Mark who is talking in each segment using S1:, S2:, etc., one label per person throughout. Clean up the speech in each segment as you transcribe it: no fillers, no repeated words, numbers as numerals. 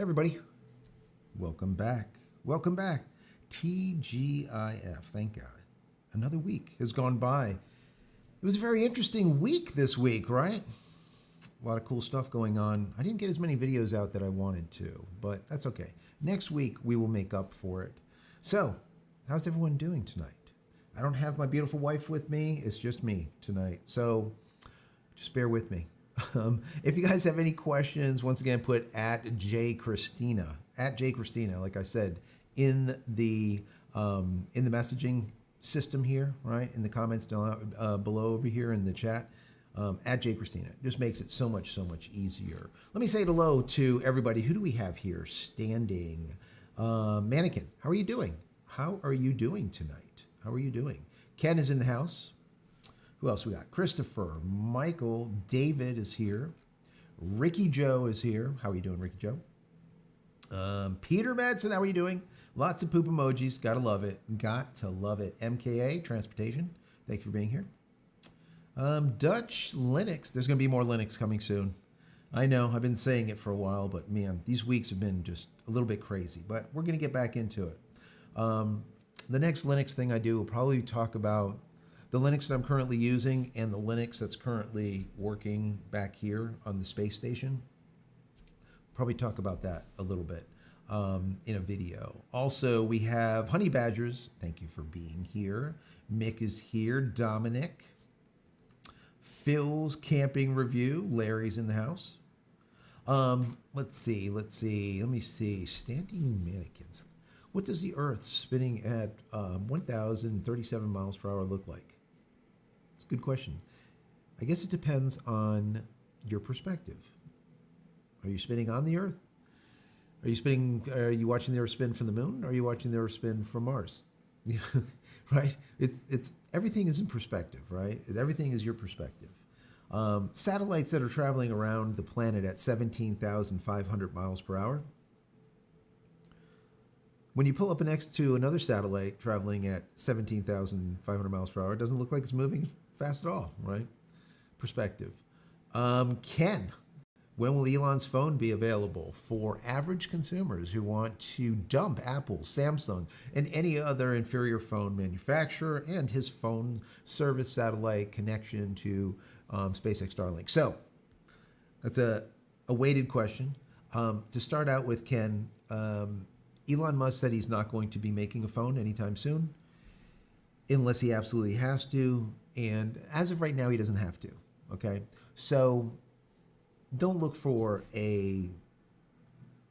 S1: Hey everybody, welcome back. Welcome back. TGIF, thank God. Another week has gone by. It was a very interesting week this week, right? A lot of cool stuff going on. I didn't get as many videos out that I wanted to, but that's okay. Next week, we will make up for it. So, how's everyone doing tonight? I don't have my beautiful wife with me. It's just me tonight. So, just bear with me. If you guys have any questions, once again, put at JCristina, like I said, in the messaging system here, right? In the comments down below over here in the chat, at JCristina. It just makes it so much easier. Let me say hello to everybody. Who do we have here standing? Mannequin, how are you doing? How are you doing tonight? How are you doing? Ken is in the house. Who else we got? Christopher, Michael, David is here. Ricky Joe is here. How are you doing, Ricky Joe? Peter Madsen, how are you doing? Lots of poop emojis. Gotta love it. Got to love it. MKA, Transportation. Thank you for being here. Dutch Linux. There's going to be more Linux coming soon. I know. I've been saying it for a while, but man, these weeks have been just a little bit crazy. But we're going to get back into it. The next Linux thing I do will probably talk about the Linux that I'm currently using and the Linux that's currently working back here on the space station. Probably talk about that a little bit in a video. Also, we have Honey Badgers. Thank you for being here. Mick is here. Dominic. Phil's camping review. Larry's in the house. Let's see. Let me see. Standing mannequins. What does the Earth spinning at 1,037 miles per hour look like? It's a good question. I guess it depends on your perspective. Are you spinning on the Earth? Are you watching the Earth spin from the moon? Or are you watching the Earth spin from Mars? Right? It's everything is in perspective, right? Everything is your perspective. Satellites that are traveling around the planet at 17,500 miles per hour. When you pull up next to another satellite traveling at 17,500 miles per hour, it doesn't look like it's moving fast at all, right? Perspective. Ken, when will Elon's phone be available for average consumers who want to dump Apple, Samsung, and any other inferior phone manufacturer and his phone service satellite connection to SpaceX Starlink? So that's a weighted question. To start out with, Ken, Elon Musk said he's not going to be making a phone anytime soon unless he absolutely has to. And as of right now, he doesn't have to. Okay. So don't look for a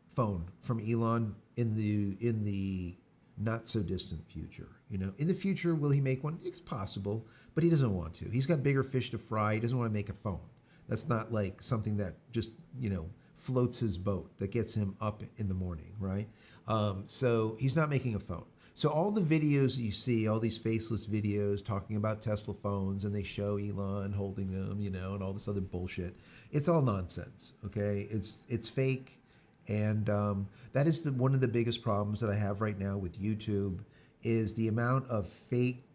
S1: phone from Elon in the not so distant future. You know, in the future, will he make one? It's possible, but he doesn't want to. He's got bigger fish to fry. He doesn't want to make a phone. That's not like something that just, floats his boat, that gets him up in the morning, right? So he's not making a phone. So all the videos you see, all these faceless videos talking about Tesla phones, and they show Elon holding them, and all this other bullshit. It's all nonsense, okay? It's fake, and that is one of the biggest problems that I have right now with YouTube is the amount of fake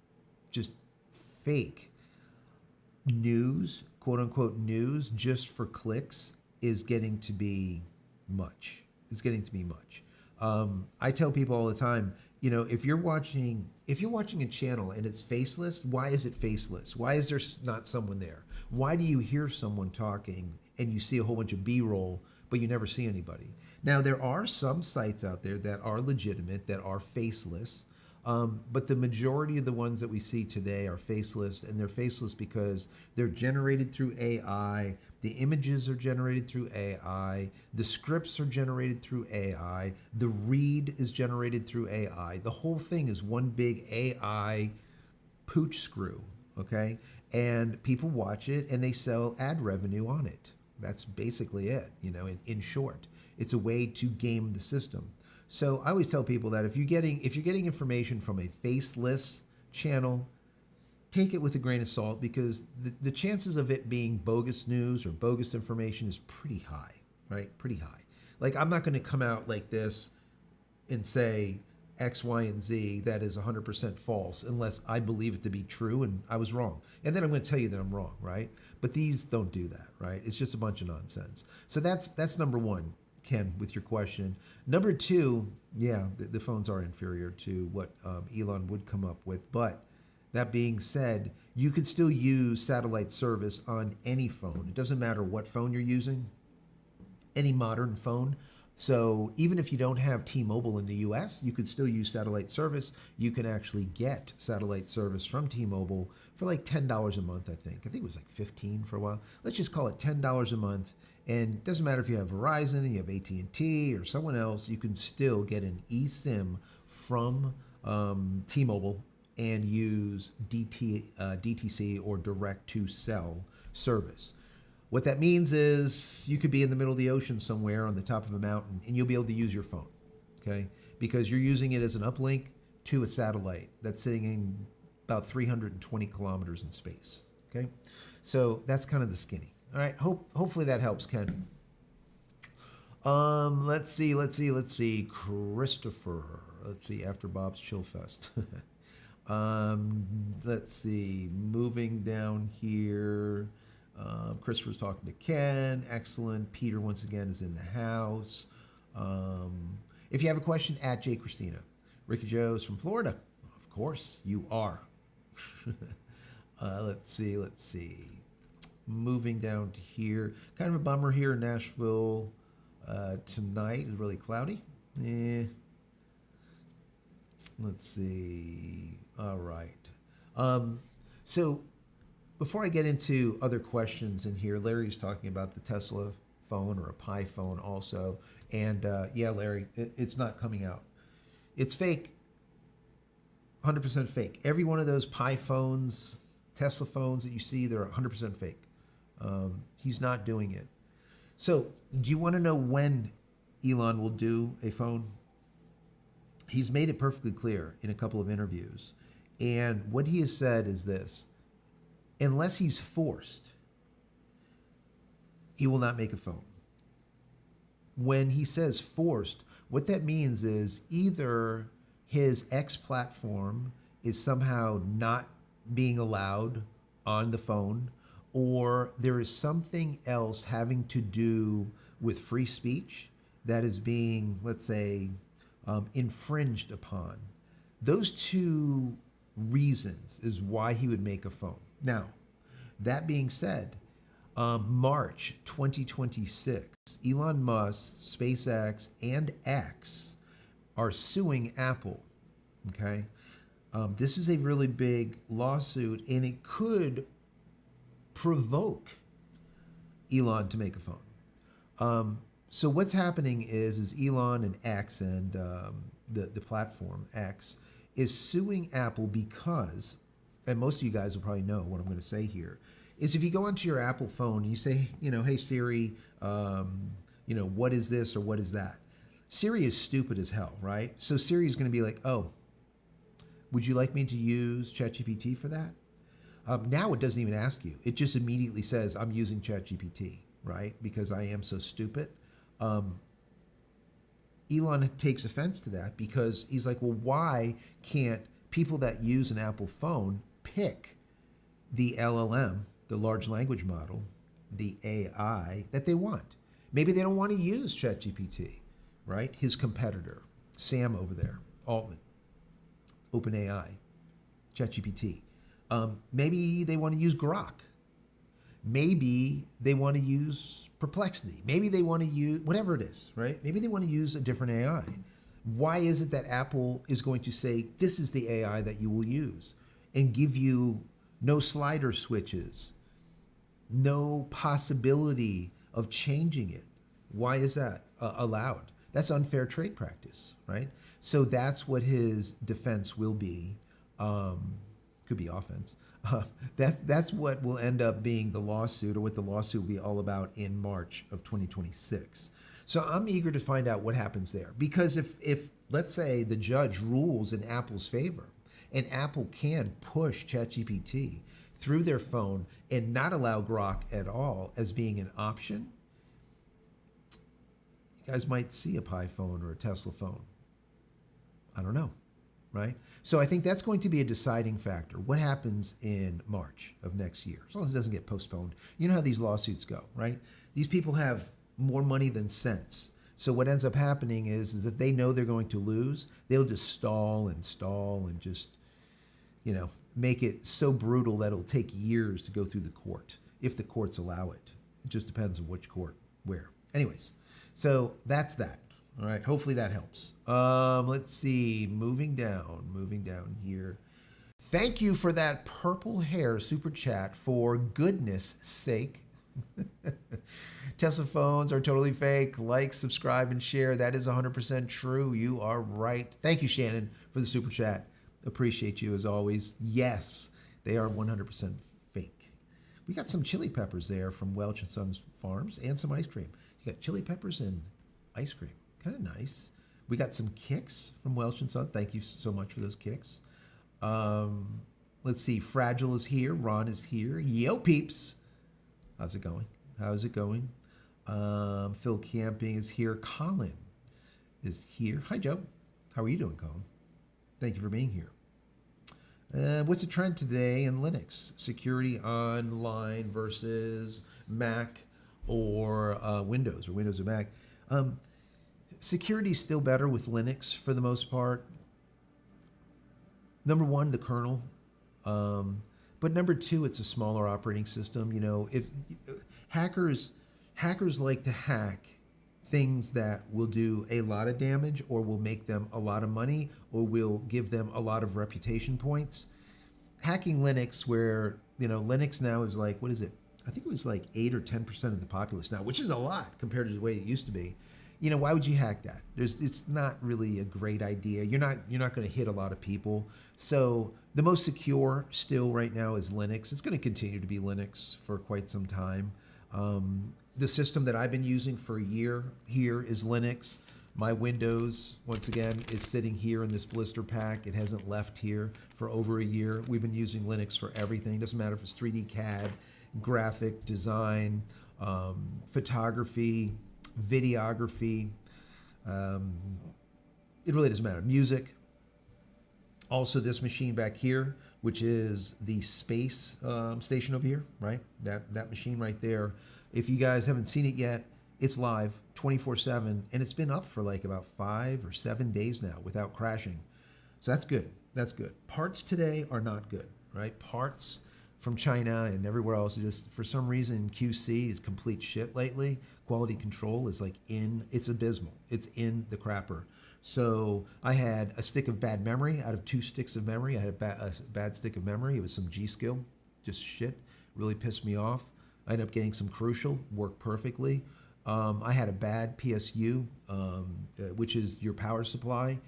S1: news, quote unquote news, just for clicks is getting to be much. It's getting to be much. I tell people all the time, if you're watching a channel and it's faceless, why is it faceless? Why is there not someone there? Why do you hear someone talking and you see a whole bunch of B-roll, but you never see anybody? Now, there are some sites out there that are legitimate, that are faceless, but the majority of the ones that we see today are faceless, and they're faceless because they're generated through AI. The images are generated through AI. The scripts are generated through AI. The read is generated through AI. The whole thing is one big AI pooch screw, okay? And people watch it and they sell ad revenue on it. That's basically it, in short. It's a way to game the system. So I always tell people that if you're getting information from a faceless channel, take it with a grain of salt, because the chances of it being bogus news or bogus information is pretty high, right? Pretty high. Like, I'm not going to come out like this and say X, Y, and Z that is 100% false unless I believe it to be true and I was wrong. And then I'm going to tell you that I'm wrong, right? But these don't do that, right? It's just a bunch of nonsense. So that's number one. Ken, with your question. Number two, yeah, the phones are inferior to what Elon would come up with. But that being said, you could still use satellite service on any phone. It doesn't matter what phone you're using, any modern phone. So even if you don't have T-Mobile in the US, you could still use satellite service. You can actually get satellite service from T-Mobile for like $10 a month, I think. I think it was like 15 for a while. Let's just call it $10 a month. And it doesn't matter if you have Verizon, you have AT&T or someone else, you can still get an eSIM from T-Mobile and use DTC or direct to cell service. What that means is you could be in the middle of the ocean somewhere on the top of a mountain and you'll be able to use your phone, okay? Because you're using it as an uplink to a satellite that's sitting in about 320 kilometers in space, okay? So that's kind of the skinny. All right, hopefully that helps, Ken. Let's see. Christopher. Let's see, after Bob's Chill Fest. Let's see, moving down here. Christopher's talking to Ken. Excellent. Peter, once again, is in the house. If you have a question, at JCristina. Ricky Joe's from Florida. Of course, you are. Let's see. Moving down to here. Kind of a bummer here in Nashville tonight. It's really cloudy. Let's see. All right. So before I get into other questions in here, Larry's talking about the Tesla phone or a Pi phone also. And yeah, Larry, it's not coming out. It's fake. 100% fake. Every one of those Pi phones, Tesla phones that you see, they're 100% fake. He's not doing it. So do you want to know when Elon will do a phone? He's made it perfectly clear in a couple of interviews. And what he has said is this: unless he's forced, he will not make a phone. When he says forced, what that means is either his X platform is somehow not being allowed on the phone, or there is something else having to do with free speech that is being, let's say, infringed upon. Those two reasons is why he would make a phone. Now, that being said, March 2026, Elon Musk, SpaceX, and X are suing Apple, okay? This is a really big lawsuit, and it could provoke Elon to make a phone. So what's happening is Elon and X and the platform X is suing Apple because, and most of you guys will probably know what I'm going to say here, is if you go onto your Apple phone and you say, hey Siri, what is this or what is that? Siri is stupid as hell, right? So Siri is going to be like, oh, would you like me to use ChatGPT for that? Now it doesn't even ask you. It just immediately says, I'm using ChatGPT, right? Because I am so stupid. Elon takes offense to that because he's like, well, why can't people that use an Apple phone pick the LLM, the large language model, the AI that they want? Maybe they don't want to use ChatGPT, right? His competitor, Sam over there, Altman, OpenAI, ChatGPT. Maybe they want to use Grok. Maybe they want to use Perplexity. Maybe they want to use whatever it is, right? Maybe they want to use a different AI. Why is it that Apple is going to say, this is the AI that you will use and give you no slider switches, no possibility of changing it? Why is that allowed? That's unfair trade practice, right? So that's what his defense will be. Could be offense. That's what will end up being the lawsuit, or what the lawsuit will be all about in March of 2026. So I'm eager to find out what happens there. Because if let's say the judge rules in Apple's favor and Apple can push ChatGPT through their phone and not allow Grok at all as being an option, you guys might see a Pi phone or a Tesla phone. I don't know, right? So I think that's going to be a deciding factor. What happens in March of next year, as long as it doesn't get postponed. You know how these lawsuits go, right? These people have more money than sense. So what ends up happening is if they know they're going to lose, they'll just stall and just, make it so brutal that it'll take years to go through the court, if the courts allow it. It just depends on which court, where. Anyways, so that's that. All right, hopefully that helps. Let's see, moving down here. Thank you for that purple hair super chat, for goodness sake. Tesla phones are totally fake. Like, subscribe, and share. That is 100% true. You are right. Thank you, Shannon, for the super chat. Appreciate you as always. Yes, they are 100% fake. We got some chili peppers there from Welch and Sons Farms and some ice cream. You got chili peppers and ice cream. Kind of nice. We got some kicks from Welch and Sons. Thank you so much for those kicks. Let's see. Fragile is here. Ron is here. Yo, peeps. How's it going? Phil Camping is here. Colin is here. Hi, Joe. How are you doing, Colin? Thank you for being here. What's the trend today in Linux? Security online versus Mac or Windows, or Windows or Mac. Security is still better with Linux for the most part. Number one, the kernel. But number two, it's a smaller operating system. If hackers like to hack things that will do a lot of damage, or will make them a lot of money, or will give them a lot of reputation points. Hacking Linux, where, Linux now is like, what is it? I think it was like 8 or 10% of the populace now, which is a lot compared to the way it used to be. Why would you hack that? It's not really a great idea. You're not going to hit a lot of people. So the most secure still right now is Linux. It's going to continue to be Linux for quite some time. The system that I've been using for a year here is Linux. My Windows, once again, is sitting here in this blister pack. It hasn't left here for over a year. We've been using Linux for everything. Doesn't matter if it's 3D CAD, graphic design, photography, videography. It really doesn't matter. Music. Also, this machine back here, which is the space station over here, right? That machine right there. If you guys haven't seen it yet, it's live 24/7, and it's been up for like about 5 or 7 days now without crashing. So that's good. That's good. Parts today are not good, right? Parts from China and everywhere else, just for some reason, QC is complete shit lately. Quality control is it's abysmal. It's in the crapper. So I had a stick of bad memory out of 2 sticks of memory. I had a bad stick of memory. It was some G-Skill, just shit. Really pissed me off. I ended up getting some Crucial, worked perfectly. I had a bad PSU, which is your power supply.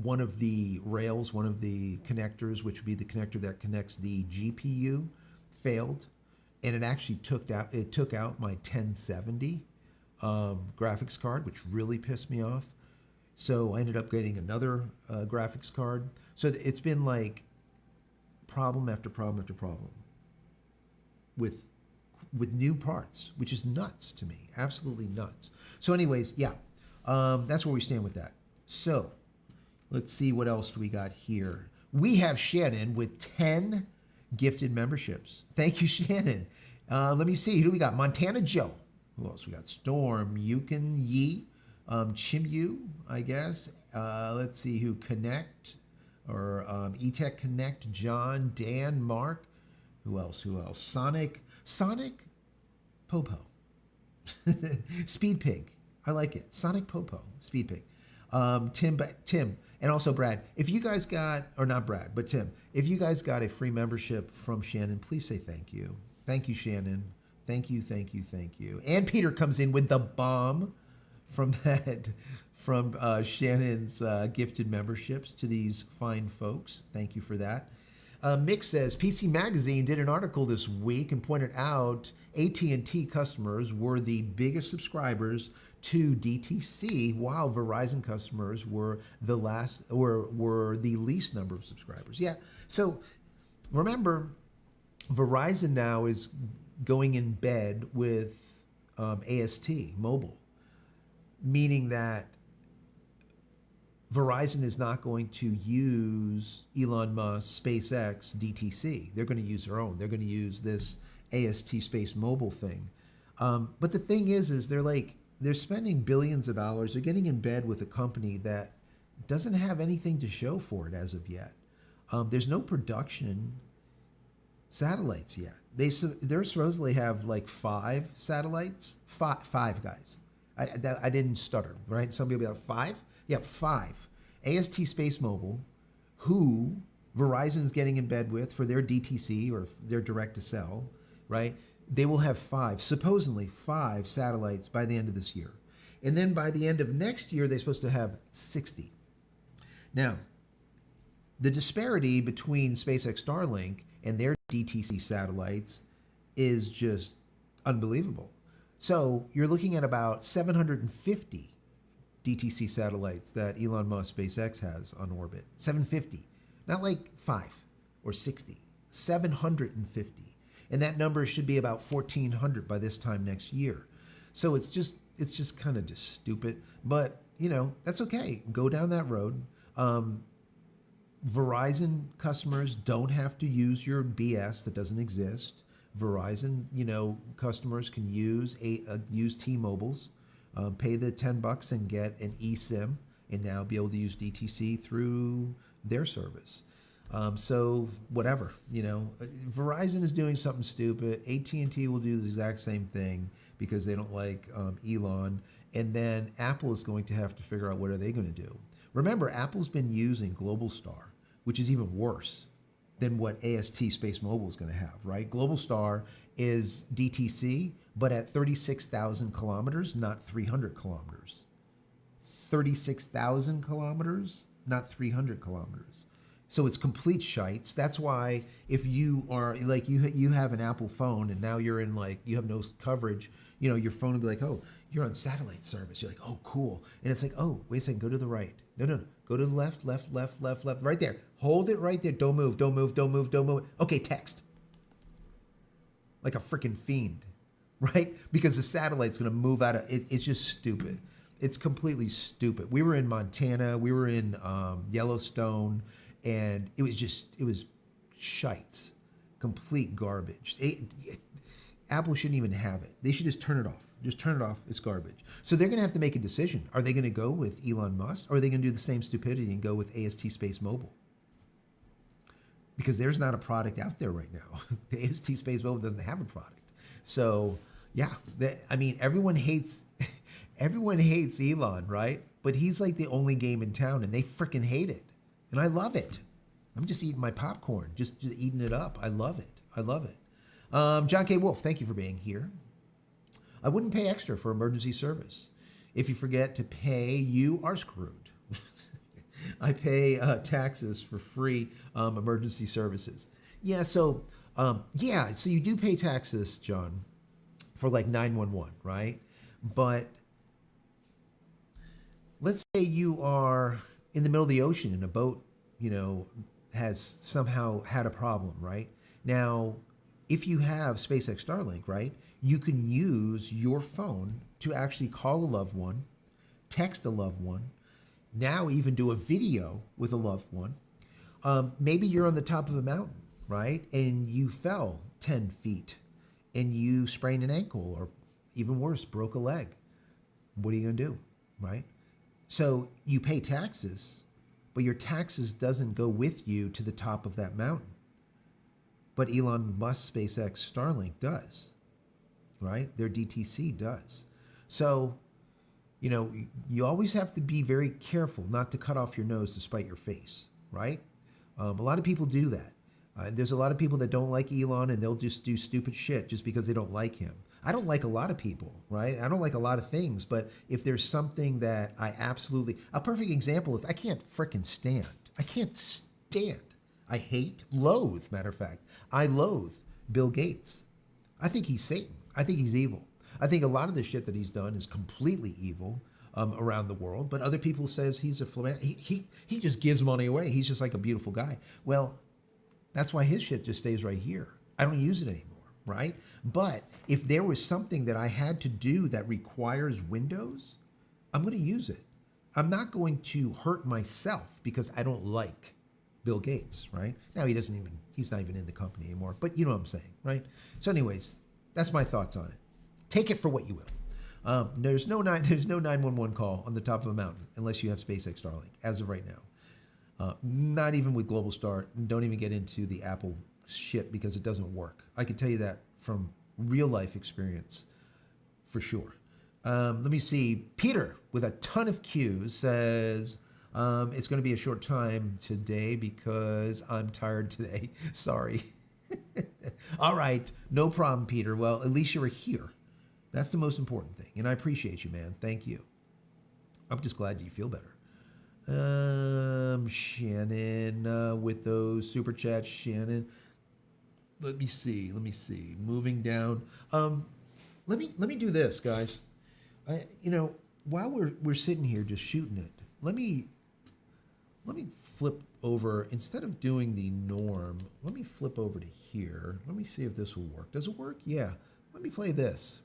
S1: One of the rails, one of the connectors, which would be the connector that connects the GPU, failed, and it actually took out my 1070 graphics card, which really pissed me off. So I ended up getting another graphics card. So it's been like problem after problem after problem with new parts, which is nuts to me, absolutely nuts. So anyways, yeah, that's where we stand with that. So let's see, what else do we got here? We have Shannon with 10 gifted memberships. Thank you, Shannon. Let me see, who do we got? Montana Joe. Who else? We got Storm, Yukon Yi, Chimyu, I guess. Let's see who, Connect, or eTech Connect, John, Dan, Mark. Who else? Sonic Popo. Speed Pig. I like it. Sonic Popo. Speed Pig. Tim, and also Brad. If you guys got, or not Brad, but Tim, if you guys got a free membership from Shannon, please say thank you. Thank you, Shannon. Thank you. And Peter comes in with the bomb from Shannon's gifted memberships to these fine folks. Thank you for that. Mick says, PC Magazine did an article this week and pointed out AT&T customers were the biggest subscribers to DTC, while Verizon customers were the least number of subscribers. Yeah, so remember, Verizon now is going in bed with AST Mobile, meaning that Verizon is not going to use Elon Musk, SpaceX, DTC. They're going to use their own. They're going to use this AST Space Mobile thing. But the thing is they're like they're spending billions of dollars. They're getting in bed with a company that doesn't have anything to show for it as of yet. There's no production satellites yet. They're supposedly have like 5 satellites. Five guys. I didn't stutter, right? Somebody will be like 5? Yeah, 5. AST Space Mobile, who Verizon's getting in bed with for their DTC or their direct to sell, right? They will have 5, supposedly 5 satellites by the end of this year. And then by the end of next year, they're supposed to have 60. Now, the disparity between SpaceX Starlink and their DTC satellites is just unbelievable. So you're looking at about 750 DTC satellites that Elon Musk SpaceX has on orbit. 750, not like 5 or 60, 750. And that number should be about 1,400 by this time next year. So it's just kind of just stupid. But, that's okay. Go down that road. Verizon customers don't have to use your BS that doesn't exist. Verizon, customers can use T-Mobile's, pay the $10 and get an eSIM, and now be able to use DTC through their service. So whatever, Verizon is doing something stupid. AT&T will do the exact same thing because they don't like Elon. And then Apple is going to have to figure out what are they going to do. Remember, Apple's been using Globalstar, which is even worse than what AST Space Mobile is going to have, right? Globalstar is DTC, but at 36,000 kilometers, not 300 kilometers. 36,000 kilometers, not 300 kilometers. So it's complete shites. That's why if you are like you have an Apple phone and now you're in you have no coverage, your phone will be like, oh, you're on satellite service. You're like, oh, cool. And it's like, oh, wait a second, go to the right. No. Go to the left, right there. Hold it right there. Don't move. Okay, text. Like a freaking fiend, right? Because the satellite's going to move out of it. It's just stupid. It's completely stupid. We were in Montana. We were in Yellowstone. And it was shites, complete garbage. Apple shouldn't even have it. They should just turn it off. Just turn it off. It's garbage. So they're going to have to make a decision. Are they going to go with Elon Musk, or are they going to do the same stupidity and go with AST Space Mobile? Because there's not a product out there right now. The AST Space Mobile doesn't have a product. So yeah, everyone hates Elon, right? But he's like the only game in town, and they freaking hate it. And I love it. I'm just eating my popcorn, just eating it up. I love it. John K. Wolf, thank you for being here. I wouldn't pay extra for emergency service. If you forget to pay, you are screwed. I pay taxes for free emergency services. Yeah, so you do pay taxes, John, for like 911, right? But let's say you are in the middle of the ocean and a boat, has somehow had a problem, right? Now, if you have SpaceX Starlink, right, you can use your phone to actually call a loved one, text a loved one, now even do a video with a loved one. Maybe you're on the top of a mountain, right, and you fell 10 feet and you sprained an ankle, or even worse, broke a leg. What are you going to do, right? So you pay taxes, but your taxes doesn't go with you to the top of that mountain. But Elon Musk SpaceX Starlink does, right? Their DTC does. So, you always have to be very careful not to cut off your nose to spite your face, right? A lot of people do that. There's a lot of people that don't like Elon, and they'll just do stupid shit just because they don't like him. I don't like a lot of people, right? I don't like a lot of things, but if there's something that I absolutely... A perfect example is I can't frickin' stand. I can't stand. I hate, loathe, matter of fact. I loathe Bill Gates. I think he's Satan. I think he's evil. I think a lot of the shit that he's done is completely evil around the world, but other people says he's a he just gives money away. He's just like a beautiful guy. Well, that's why his shit just stays right here. I don't use it anymore. Right? But if there was something that I had to do that requires Windows, I'm going to use it. I'm not going to hurt myself because I don't like Bill Gates, right? Now he's not even in the company anymore, but you know what I'm saying, right? So anyways, that's my thoughts on it. Take it for what you will. There's no 911 call on the top of a mountain unless you have SpaceX Starlink as of right now. Not even with Global Star. Don't even get into the Apple shit because it doesn't work. I can tell you that from real life experience for sure. Let me see. Peter with a ton of Qs says, it's going to be a short time today because I'm tired today. Sorry. All right. No problem, Peter. Well, at least you were here. That's the most important thing. And I appreciate you, man. Thank you. I'm just glad you feel better. Shannon with those super chats. Shannon. Let me see. Moving down. Let me do this, guys. While we're sitting here just shooting it, let me flip over. Instead of doing the norm, let me flip over to here. Let me see if this will work. Does it work? Yeah. Let me play this.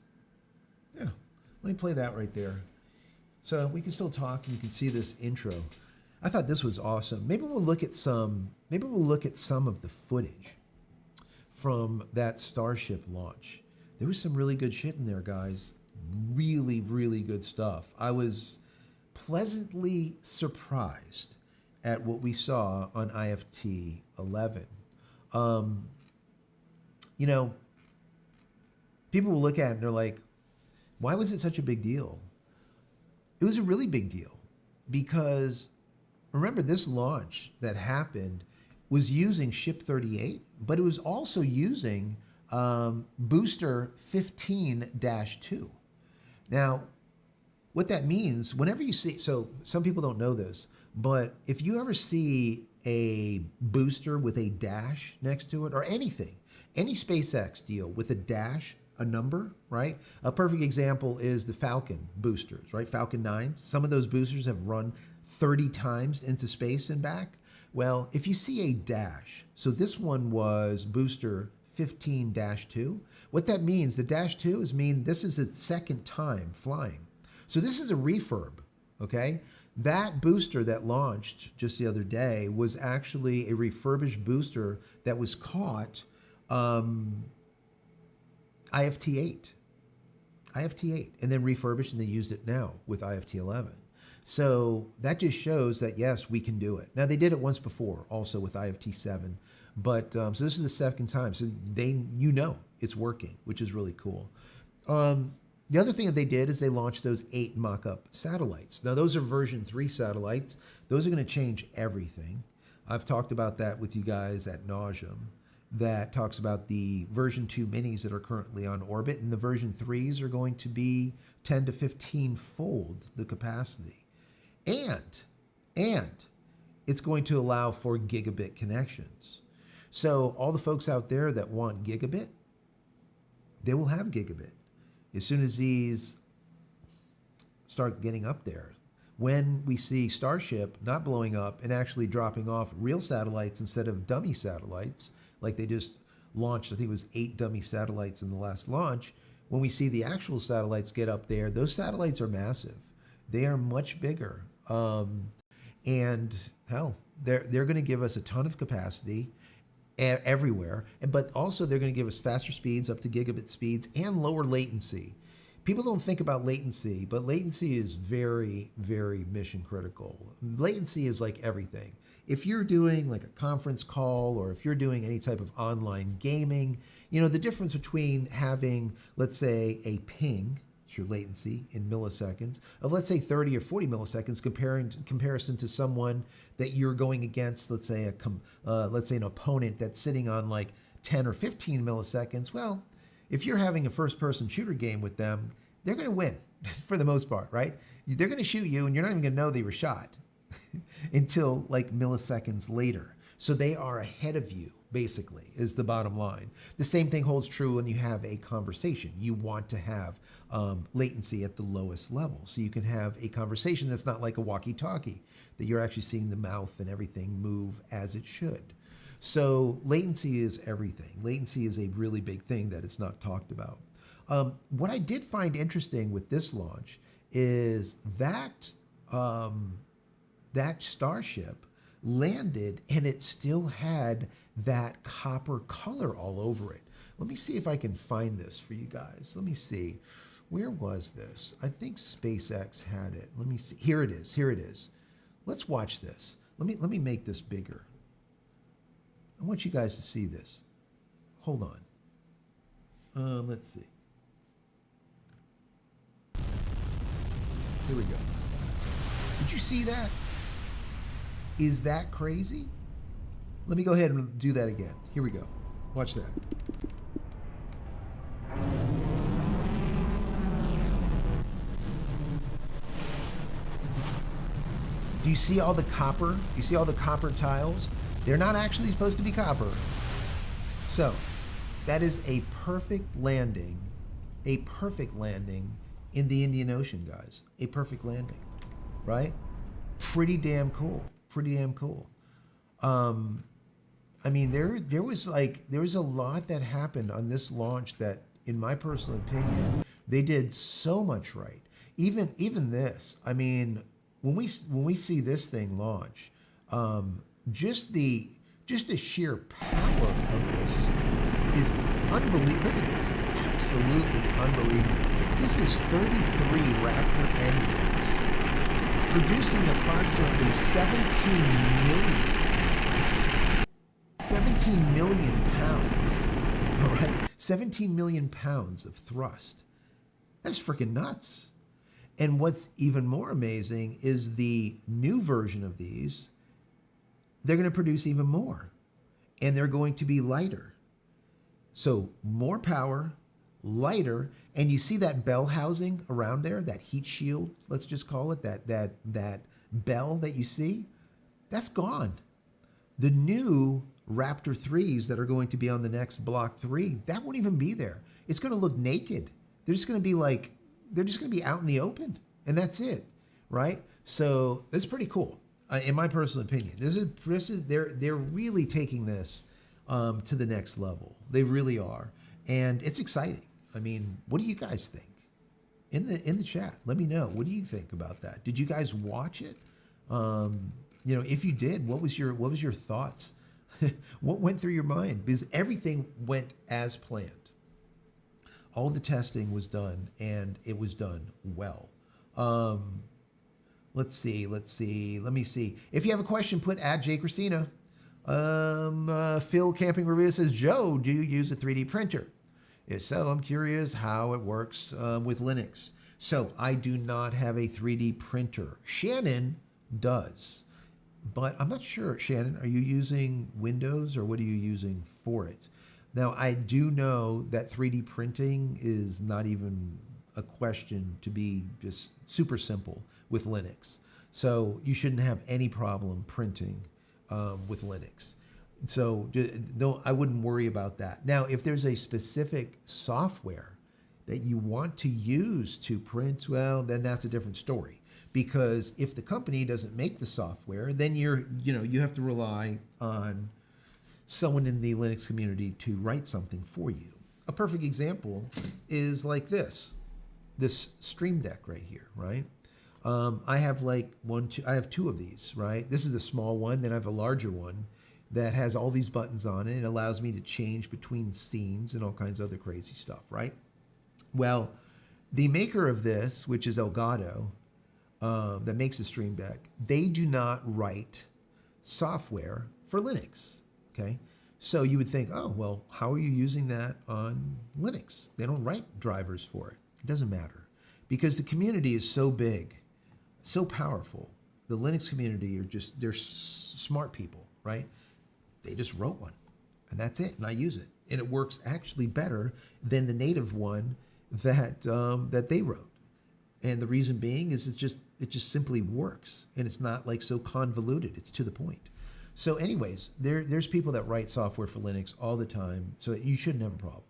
S1: Yeah. Let me play that right there. So we can still talk and you can see this intro. I thought this was awesome. Maybe we'll look at some of the footage from that Starship launch. There was some really good shit in there, guys. Really, really good stuff. I was pleasantly surprised at what we saw on IFT 11. People will look at it and they're like, why was it such a big deal? It was a really big deal because remember this launch that happened was using Ship 38, but it was also using booster 15-2. Now, what that means, whenever you see, so some people don't know this, but if you ever see a booster with a dash next to it or anything, any SpaceX deal with a dash, a number, right? A perfect example is the Falcon boosters, right? Falcon 9s. Some of those boosters have run 30 times into space and back. Well, if you see a dash, so this one was booster 15-2. What that means, the dash 2 this is its second time flying. So this is a refurb, okay? That booster that launched just the other day was actually a refurbished booster that was caught IFT 8, and then refurbished, and they used it now with IFT 11. So that just shows that, yes, we can do it. Now, they did it once before, also with IFT 7, but so this is the second time. So it's working, which is really cool. The other thing that they did is they launched those 8 mock-up satellites. Now, those are version 3 satellites. Those are going to change everything. I've talked about that with you guys ad nauseum. That talks about the version 2 minis that are currently on orbit, and the version 3s are going to be 10 to 15-fold the capacity. And it's going to allow for gigabit connections. So all the folks out there that want gigabit, they will have gigabit. As soon as these start getting up there, when we see Starship not blowing up and actually dropping off real satellites instead of dummy satellites, like they just launched, I think it was 8 dummy satellites in the last launch. When we see the actual satellites get up there, those satellites are massive. They are much bigger. And hell, they're going to give us a ton of capacity everywhere, but also they're going to give us faster speeds, up to gigabit speeds, and lower latency. People don't think about latency, but latency is very, very mission critical. Latency is like everything. If you're doing like a conference call or if you're doing any type of online gaming, the difference between having, let's say, a ping, it's your latency in milliseconds, of let's say 30 or 40 milliseconds comparison to someone that you're going against, let's say an opponent that's sitting on like 10 or 15 milliseconds. Well, if you're having a first-person shooter game with them, they're going to win for the most part, right? They're going to shoot you and you're not even going to know they were shot until like milliseconds later. So they are ahead of you, basically, is the bottom line. The same thing holds true when you have a conversation. You want to have latency at the lowest level. So you can have a conversation that's not like a walkie-talkie, that you're actually seeing the mouth and everything move as it should. So latency is everything. Latency is a really big thing that it's not talked about. What I did find interesting with this launch is that that Starship landed and it still had that copper color all over it. Let me see if I can find this for you guys. Let me see. Where was this? I think SpaceX had it. Let me see. Here it is. Here it is. Let's watch this. Let me make this bigger. I want you guys to see this. Hold on. Let's see. Here we go. Did you see that? Is that crazy? Let me go ahead and do that again. Here we go. Watch that. Do you see all the copper? You see all the copper tiles? They're not actually supposed to be copper. So, that is a perfect landing in the Indian Ocean, guys. A perfect landing, right? Pretty damn cool. Pretty damn cool. I mean, there was a lot that happened on this launch that, in my personal opinion, they did so much right. Even this. I mean, when we see this thing launch, just the sheer power of this is unbelievable. Look at this, absolutely unbelievable. This is 33 Raptor engines producing approximately 17 million pounds. All right, 17 million pounds of thrust. That's freaking nuts. And what's even more amazing is the new version of these, they're going to produce even more. And they're going to be lighter. So more power, lighter, and you see that bell housing around there, that heat shield, let's just call it, that bell that you see, that's gone. The new Raptor 3s that are going to be on the next Block 3, that won't even be there. It's going to look naked. They're just going to be out in the open, and that's it, right? So that's pretty cool, in my personal opinion. They're really taking this to the next level. They really are, and it's exciting. I mean, what do you guys think? In the chat, let me know. What do you think about that? Did you guys watch it? If you did, what was your thoughts? What went through your mind? Because everything went as planned. All the testing was done, and it was done well. Let's see. Let me see. If you have a question, put at JCristina. Phil Camping Review says, Joe, do you use a 3D printer? If so, I'm curious how it works with Linux. So I do not have a 3D printer. Shannon does. But I'm not sure, Shannon, are you using Windows or what are you using for it? Now, I do know that 3D printing is not even a question to be just super simple with Linux. So you shouldn't have any problem printing with Linux. So no, I wouldn't worry about that. Now, if there's a specific software that you want to use to print, well, then that's a different story. Because if the company doesn't make the software, then you have to rely on someone in the Linux community to write something for you. A perfect example is like this Stream Deck right here, right? I have I have two of these, right? This is a small one, then I have a larger one that has all these buttons on it. It allows me to change between scenes and all kinds of other crazy stuff, right? Well, the maker of this, which is Elgato, that makes the Stream Deck, they do not write software for Linux, okay? So you would think, oh, well, how are you using that on Linux? They don't write drivers for it. It doesn't matter because the community is so big, so powerful. The Linux community they're smart people, right? They just wrote one and that's it. And I use it and it works actually better than the native one that they wrote. And the reason being is it just simply works and it's not like so convoluted. It's to the point. So anyways, there's people that write software for Linux all the time, so you shouldn't have a problem.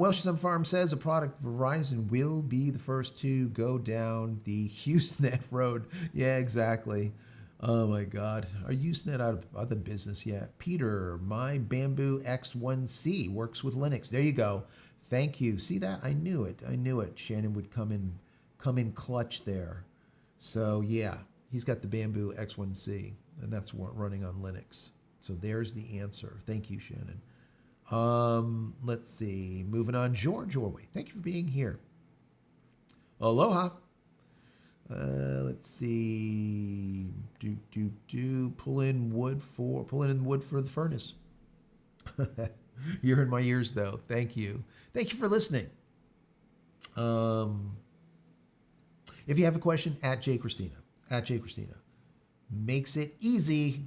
S1: Welsh Sun Farm says a product Verizon will be the first to go down the HughesNet road. Yeah, exactly. Oh my God. Are HughesNet out of the business yet? Peter, my Bamboo X1C works with Linux. There you go. Thank you. See that? I knew it. Shannon would come in clutch there. So yeah, he's got the Bamboo X1C. And that's running on Linux. So there's the answer. Thank you, Shannon. Let's see. Moving on. George Orway. Thank you for being here. Aloha. Let's see. Pull in wood for the furnace. You're in my ears, though. Thank you. Thank you for listening. If you have a question, at JCristina. Makes it easy.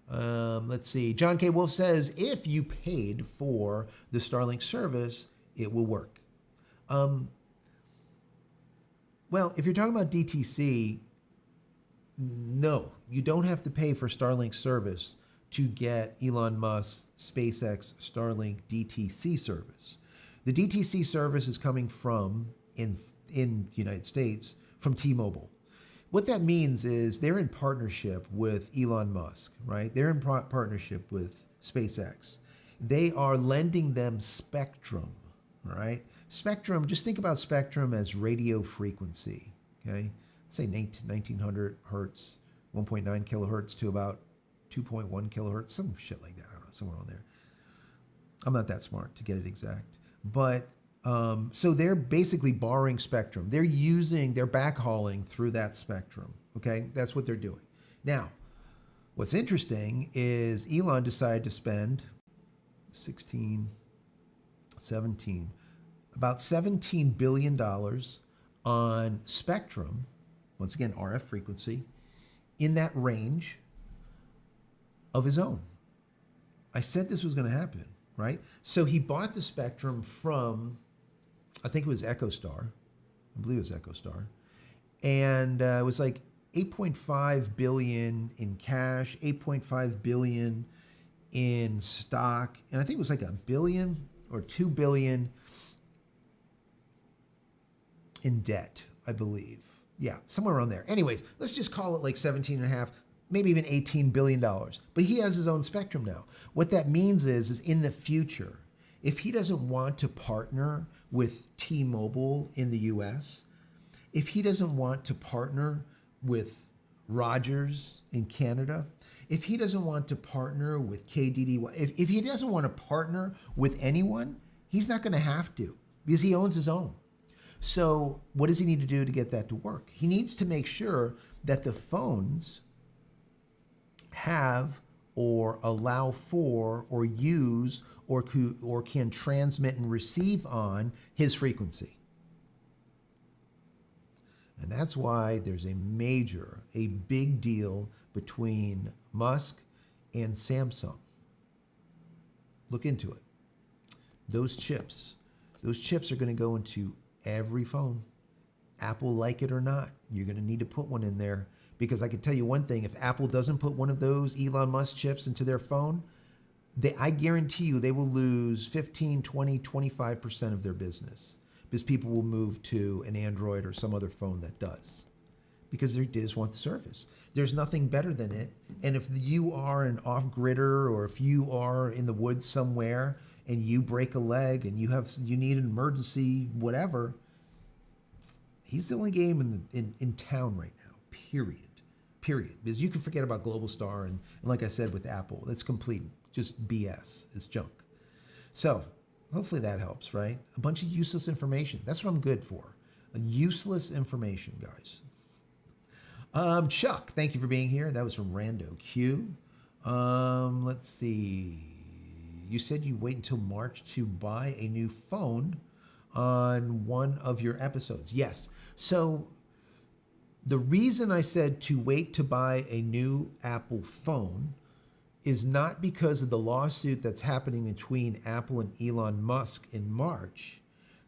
S1: Let's see. John K. Wolf says, if you paid for the Starlink service, it will work. Well, if you're talking about DTC, no, you don't have to pay for Starlink service to get Elon Musk's SpaceX Starlink DTC service. The DTC service is coming from, in the United States, from T-Mobile. What that means is they're in partnership with Elon Musk, right? They're in partnership with SpaceX. They are lending them spectrum, all right? Spectrum, just think about spectrum as radio frequency, okay? Let's say 1900 hertz, 1.9 kilohertz to about 2.1 kilohertz, some shit like that. I don't know, somewhere on there. I'm not that smart to get it exact. But so they're basically borrowing spectrum. They're backhauling through that spectrum, okay? That's what they're doing. Now, what's interesting is Elon decided to spend about $17 billion on spectrum, once again, RF frequency, in that range of his own. I said this was going to happen, right? So he bought the spectrum from, I think it was EchoStar. I believe it was EchoStar. And it was like 8.5 billion in cash, 8.5 billion in stock, and I think it was like $1 billion or $2 billion in debt, I believe. Yeah, somewhere around there. Anyways, let's just call it like 17.5, maybe even $18 billion. But he has his own spectrum now. What that means is in the future, if he doesn't want to partner with T-Mobile in the US, if he doesn't want to partner with Rogers in Canada, if he doesn't want to partner with KDDY, if he doesn't want to partner with anyone, he's not going to have to because he owns his own. So what does he need to do to get that to work? He needs to make sure that the phones have or allow for or use or can transmit and receive on his frequency. And that's why there's a big deal between Musk and Samsung. Look into it. Those chips are going to go into every phone. Apple, like it or not, you're going to need to put one in there. Because I can tell you one thing, if Apple doesn't put one of those Elon Musk chips into their phone, I guarantee you they will lose 15, 20, 25% of their business. Because people will move to an Android or some other phone that does. Because they just want the service. There's nothing better than it. And if you are an off-gridder or if you are in the woods somewhere and you break a leg and you need an emergency, whatever, he's the only game in town right now, period. Because you can forget about Globalstar and like I said with Apple, that's complete just BS. It's junk. So hopefully that helps, right? A bunch of useless information. That's what I'm good for. Useless information, guys. Chuck, thank you for being here. That was from Rando Q. Let's see. You said you wait until March to buy a new phone on one of your episodes. Yes. So the reason I said to wait to buy a new Apple phone is not because of the lawsuit that's happening between Apple and Elon Musk in March.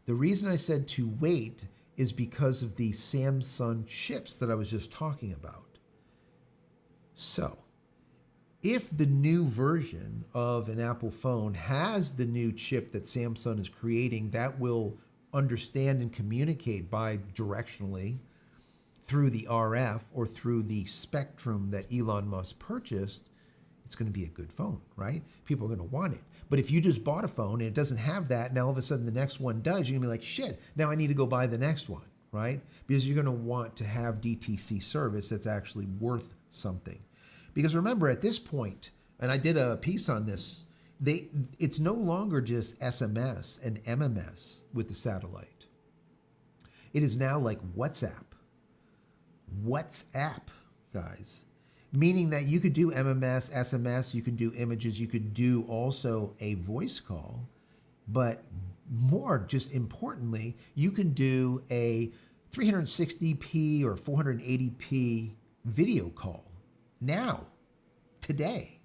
S1: The reason I said to wait is because of the Samsung chips that I was just talking about. So, if the new version of an Apple phone has the new chip that Samsung is creating that will understand and communicate bi-directionally through the RF or through the spectrum that Elon Musk purchased, it's going to be a good phone, right? People are going to want it. But if you just bought a phone and it doesn't have that, now all of a sudden the next one does, you're going to be like, shit, now I need to go buy the next one, right? Because you're going to want to have DTC service that's actually worth something. Because remember, at this point, and I did a piece on this, it's no longer just SMS and MMS with the satellite. It is now like WhatsApp. WhatsApp, guys. Meaning that you could do MMS, SMS, you could do images, you could do also a voice call, but more just importantly, you can do a 360p or 480p video call now, today,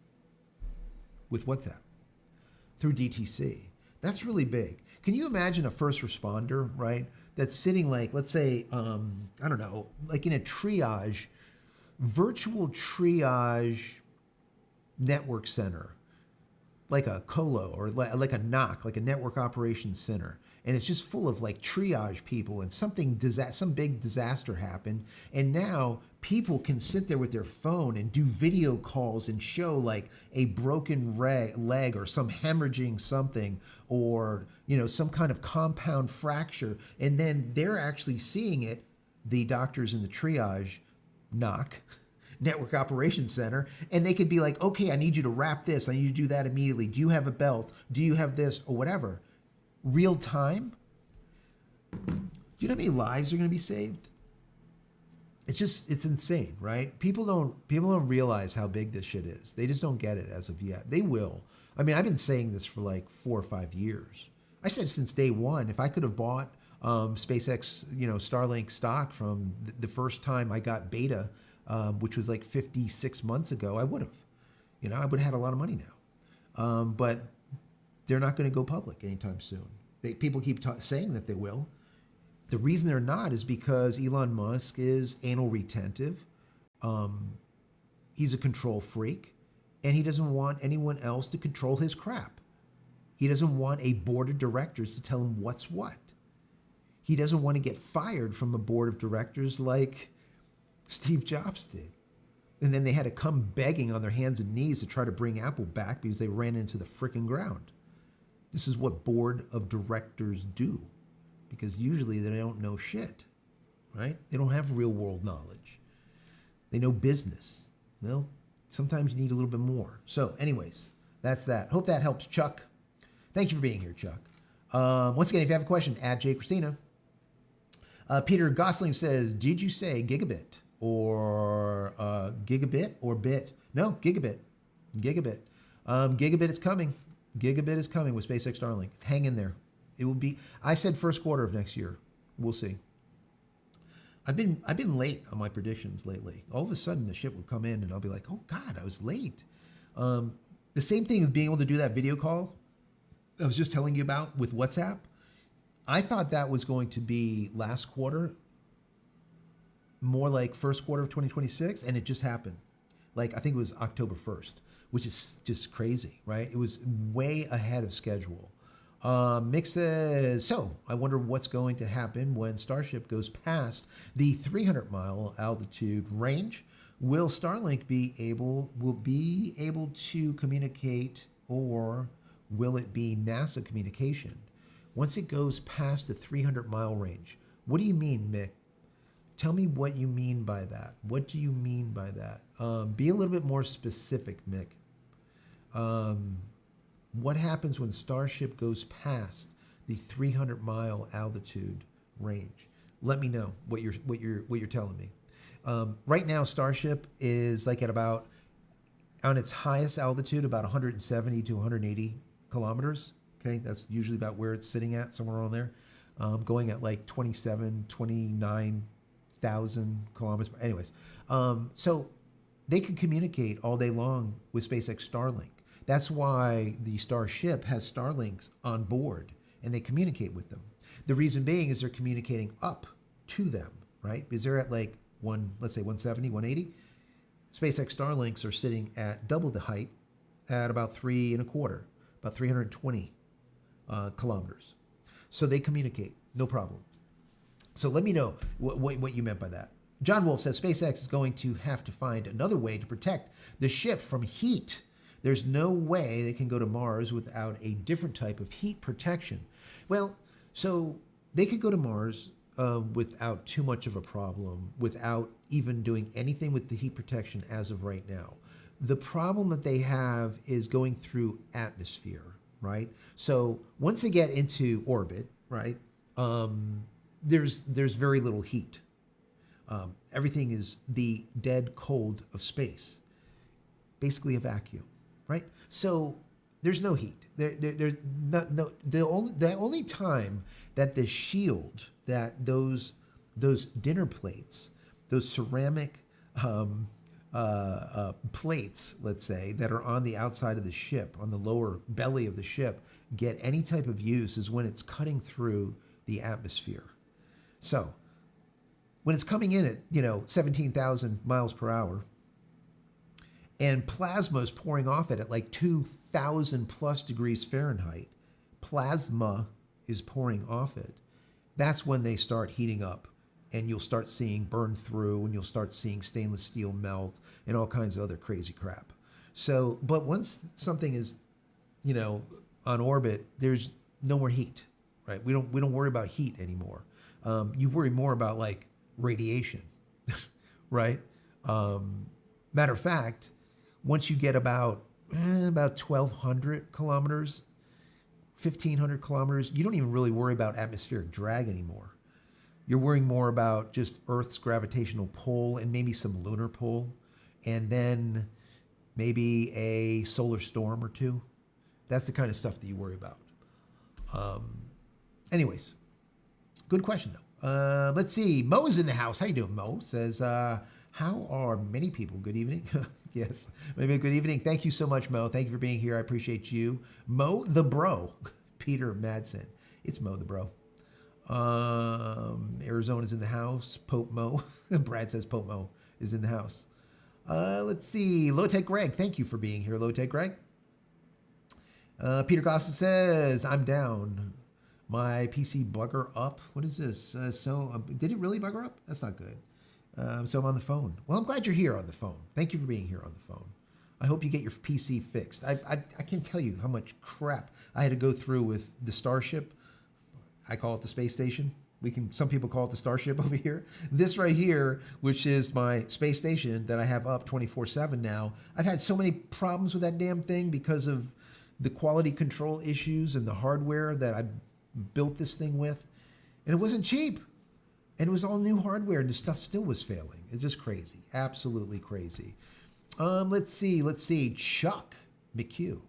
S1: with WhatsApp through DTC. That's really big. Can you imagine a first responder, right, that's sitting like, let's say, I don't know, like in a triage, virtual triage network center, like a colo or like a NOC, like a network operations center. And it's just full of like triage people, and some big disaster happened. And now people can sit there with their phone and do video calls and show like a broken leg or some hemorrhaging something, or, you know, some kind of compound fracture. And then they're actually seeing it, the doctors in the triage NOC, Network Operations Center, and they could be like, okay, I need you to wrap this. I need you to do that immediately. Do you have a belt? Do you have this or whatever? Real time. Do you know how many lives are going to be saved? It's insane, right? People don't realize how big this shit is. They just don't get it as of yet. They will. I mean, I've been saying this for like 4 or 5 years. I said since day one, if I could have bought SpaceX, you know, Starlink stock from the first time I got beta, which was like 56 months ago, I would have. You know, I would have had a lot of money now. But they're not going to go public anytime soon. People keep saying that they will. The reason they're not is because Elon Musk is anal retentive. He's a control freak, and he doesn't want anyone else to control his crap. He doesn't want a board of directors to tell him what's what. He doesn't want to get fired from a board of directors like Steve Jobs did. And then they had to come begging on their hands and knees to try to bring Apple back because they ran into the frickin' ground. This is what board of directors do, because usually they don't know shit, right? They don't have real world knowledge. They know business. Well, sometimes you need a little bit more. So anyways, that's that. Hope that helps, Chuck. Thank you for being here, Chuck. Once again, if you have a question, add JCristina. Peter Gosling says, did you say gigabit or gigabit or bit? No, gigabit. Gigabit. Gigabit is coming. Gigabit is coming with SpaceX Starlink. It's hanging there. It will be, I said first quarter of next year. We'll see. I've been late on my predictions lately. All of a sudden the shit will come in and I'll be like, oh God, I was late. The same thing with being able to do that video call I was just telling you about with WhatsApp. I thought that was going to be last quarter, more like first quarter of 2026, and it just happened. Like, I think it was October 1st, which is just crazy, right? It was way ahead of schedule. Mick says, so I wonder what's going to happen when Starship goes past the 300-mile altitude range. Will Starlink be able to communicate, or will it be NASA communication? Once it goes past the 300-mile range, what do you mean, Mick? Tell me what you mean by that. What do you mean by that? Be a little bit more specific, Mick. What happens when Starship goes past the 300-mile altitude range? Let me know what you're telling me. Right now, Starship is like at about, on its highest altitude, about 170 to 180 kilometers. Okay, that's usually about where it's sitting at, somewhere around there. Going at like 29,000 kilometers. Anyways, so they can communicate all day long with SpaceX Starlink. That's why the Starship has Starlinks on board, and they communicate with them. The reason being is they're communicating up to them, right? Because they're at like let's say 170, 180. SpaceX Starlinks are sitting at double the height at about 3.25, about 320 kilometers. So they communicate, no problem. So let me know what you meant by that. John Wolf says SpaceX is going to have to find another way to protect the ship from heat. There's no way they can go to Mars without a different type of heat protection. Well, so they could go to Mars without too much of a problem, without even doing anything with the heat protection as of right now. The problem that they have is going through atmosphere, right? So once they get into orbit, right, there's very little heat. Everything is the dead cold of space, basically a vacuum, right? So there's no heat. There's no the only time that the shield, that those dinner plates, those ceramic plates, let's say, that are on the outside of the ship, on the lower belly of the ship, get any type of use is when it's cutting through the atmosphere. So when it's coming in at 17,000 miles per hour, and plasma is pouring off it at like 2,000 plus degrees Fahrenheit, plasma is pouring off it. That's when they start heating up, and you'll start seeing burn through, and you'll start seeing stainless steel melt and all kinds of other crazy crap. So, but once something is, on orbit, there's no more heat, right? We don't worry about heat anymore. You worry more about like radiation, right? Matter of fact, once you get about 1,200 kilometers, 1,500 kilometers, you don't even really worry about atmospheric drag anymore. You're worrying more about just Earth's gravitational pull and maybe some lunar pull, and then maybe a solar storm or two. That's the kind of stuff that you worry about. Anyways, good question though. Let's see. Mo's in the house. How you doing, Mo? Says, how are many people? Good evening. Yes, maybe a good evening. Thank you so much, Mo. Thank you for being here. I appreciate you. Mo the bro. Peter Madsen. It's Mo the bro. Arizona's in the house. Pope Mo. Brad says Pope Mo is in the house. Let's see. Low Tech Greg. Thank you for being here, Low Tech Greg. Peter Costa says, I'm down. My PC bugger up. What is this? Did it really bugger up? That's not good. So I'm on the phone. Well, I'm glad you're here on the phone. Thank you for being here on the phone. I hope you get your PC fixed. I can't tell you how much crap I had to go through with the Starship. I call it the space station. Some people call it the Starship over here. This right here, which is my space station that I have up 24/7 now. I've had so many problems with that damn thing because of the quality control issues and the hardware that I built this thing with. And it wasn't cheap. And it was all new hardware, and the stuff still was failing. It's just crazy. Absolutely crazy. Let's see. Chuck McHugh.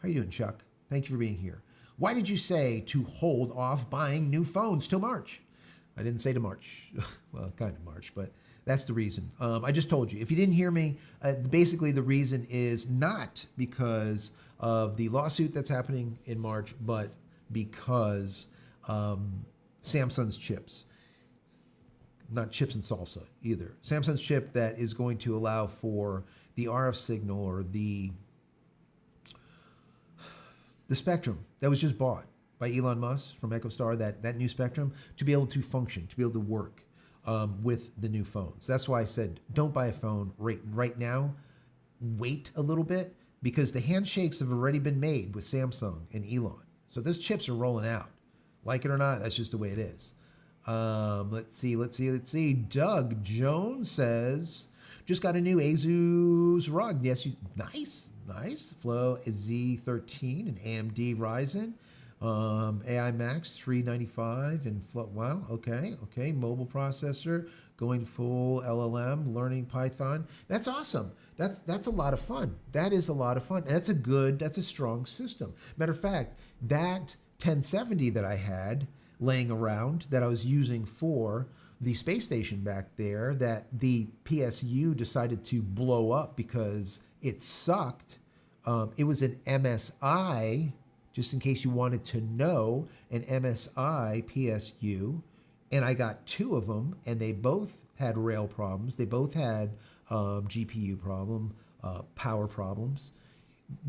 S1: How you doing, Chuck? Thank you for being here. Why did you say to hold off buying new phones till March? I didn't say to March. Well, kind of March, but that's the reason. I just told you. If you didn't hear me, basically the reason is not because of the lawsuit that's happening in March, but because Samsung's chips. Not chips and salsa either. Samsung's chip that is going to allow for the RF signal or the spectrum that was just bought by Elon Musk from EchoStar, that new spectrum, to be able to function, to be able to work with the new phones. That's why I said don't buy a phone right now. Wait a little bit, because the handshakes have already been made with Samsung and Elon. So those chips are rolling out. Like it or not, that's just the way it is. Let's see. Doug Jones says, just got a new Asus rug. Yes, nice. Flow Z13 and AMD Ryzen. AI Max 395 and Flow. Wow. Okay. Mobile processor going full LLM, learning Python. That's awesome. That's a lot of fun. That is a lot of fun. That's a strong system. Matter of fact, that 1070 that I had laying around that I was using for the space station back there that the PSU decided to blow up because it sucked. It was an MSI, just in case you wanted to know, an MSI PSU. And I got two of them, and they both had rail problems. They both had GPU problem, power problems.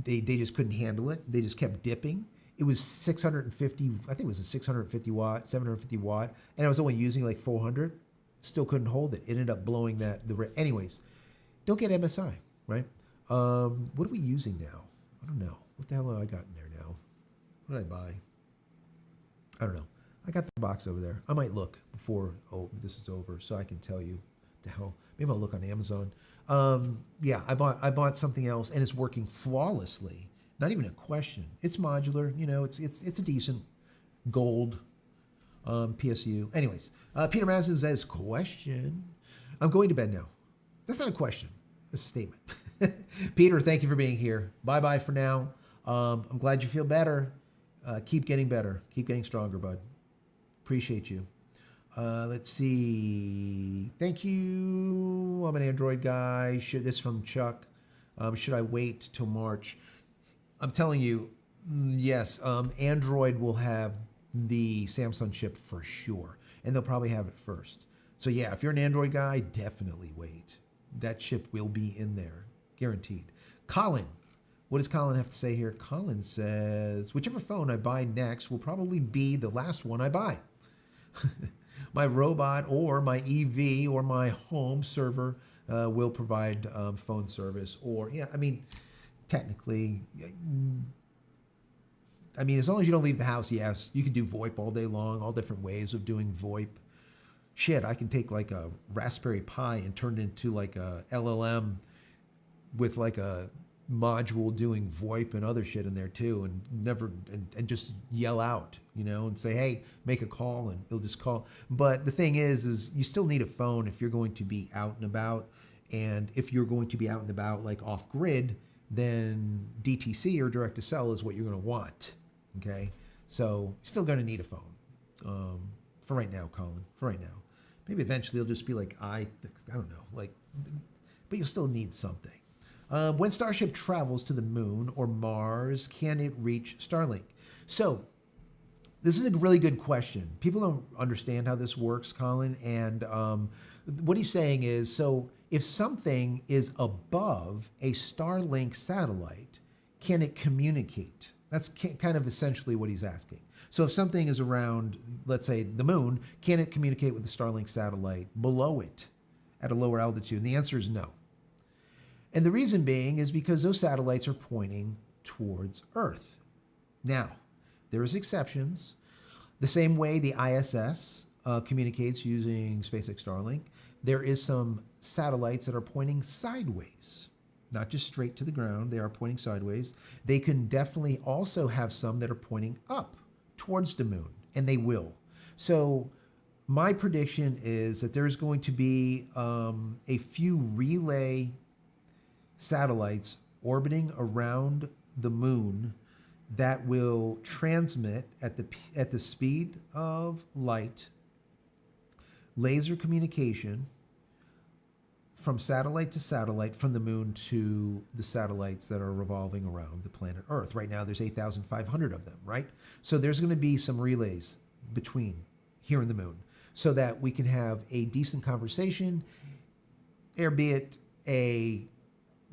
S1: They just couldn't handle it. They just kept dipping. It was 650, I think it was a 650 watt, 750 watt, and I was only using like 400. Still couldn't hold it. It ended up blowing anyways, don't get MSI, right? What are we using now? I don't know. What the hell have I got in there now? What did I buy? I don't know. I got the box over there. I might look before this is over so I can tell you the hell. Maybe I'll look on Amazon. Yeah, I bought something else, and it's working flawlessly. Not even a question. It's modular, it's a decent gold PSU. Anyways, Peter Madison says, question. I'm going to bed now. That's not a question. That's a statement. Peter, thank you for being here. Bye-bye for now. I'm glad you feel better. Keep getting better. Keep getting stronger, bud. Appreciate you. Let's see. Thank you. I'm an Android guy. This from Chuck. Should I wait till March? I'm telling you, yes. Android will have the Samsung chip for sure, and they'll probably have it first. So yeah, if you're an Android guy, definitely wait. That chip will be in there, guaranteed. Colin, what does Colin have to say here? Colin says, whichever phone I buy next will probably be the last one I buy. My robot or my EV or my home server will provide phone service. Or, yeah, I mean, technically, as long as you don't leave the house, yes. You can do VoIP all day long, all different ways of doing VoIP. Shit, I can take like a Raspberry Pi and turn it into like a LLM with like a module doing VoIP and other shit in there too, and just yell out, and say, hey, make a call, and it'll just call. But the thing is you still need a phone if you're going to be out and about. And if you're going to be out and about like off grid, then DTC or direct to cell is what you're going to want. Okay. So you're still going to need a phone. For right now, Colin, for right now. Maybe eventually it'll just be like, I don't know, but you'll still need something. When Starship travels to the moon or Mars, can it reach Starlink? So this is a really good question. People don't understand how this works, Colin. And what he's saying is, so if something is above a Starlink satellite, can it communicate? That's kind of essentially what he's asking. So if something is around, let's say, the moon, can it communicate with the Starlink satellite below it at a lower altitude? And the answer is no. And the reason being is because those satellites are pointing towards Earth. Now, there's exceptions. The same way the ISS communicates using SpaceX Starlink, there is some satellites that are pointing sideways, not just straight to the ground. They are pointing sideways. They can definitely also have some that are pointing up towards the moon, and they will. So my prediction is that there's going to be a few relay satellites orbiting around the moon that will transmit at the speed of light, laser communication from satellite to satellite, from the moon to the satellites that are revolving around the planet Earth. Right now, there's 8,500 of them, right? So there's going to be some relays between here and the moon so that we can have a decent conversation, albeit a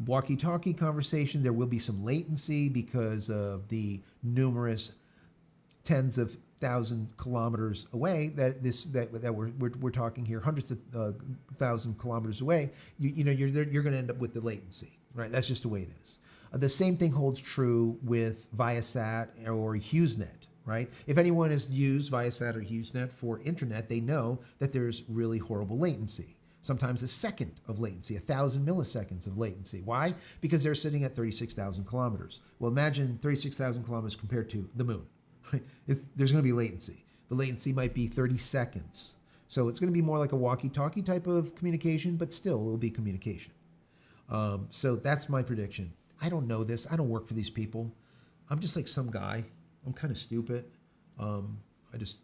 S1: walkie-talkie conversation. There will be some latency because of the numerous tens of thousand kilometers away that we're talking here, hundreds of thousand kilometers away. You're going to end up with the latency, right? That's just the way it is. The same thing holds true with Viasat or HughesNet, right? If anyone has used Viasat or HughesNet for internet, they know that there's really horrible latency. Sometimes a second of latency, 1,000 milliseconds of latency. Why? Because they're sitting at 36,000 kilometers. Well, imagine 36,000 kilometers compared to the moon. Right? There's going to be latency. The latency might be 30 seconds. So it's going to be more like a walkie-talkie type of communication, but still it will be communication. So that's my prediction. I don't know this. I don't work for these people. I'm just like some guy. I'm kind of stupid. I just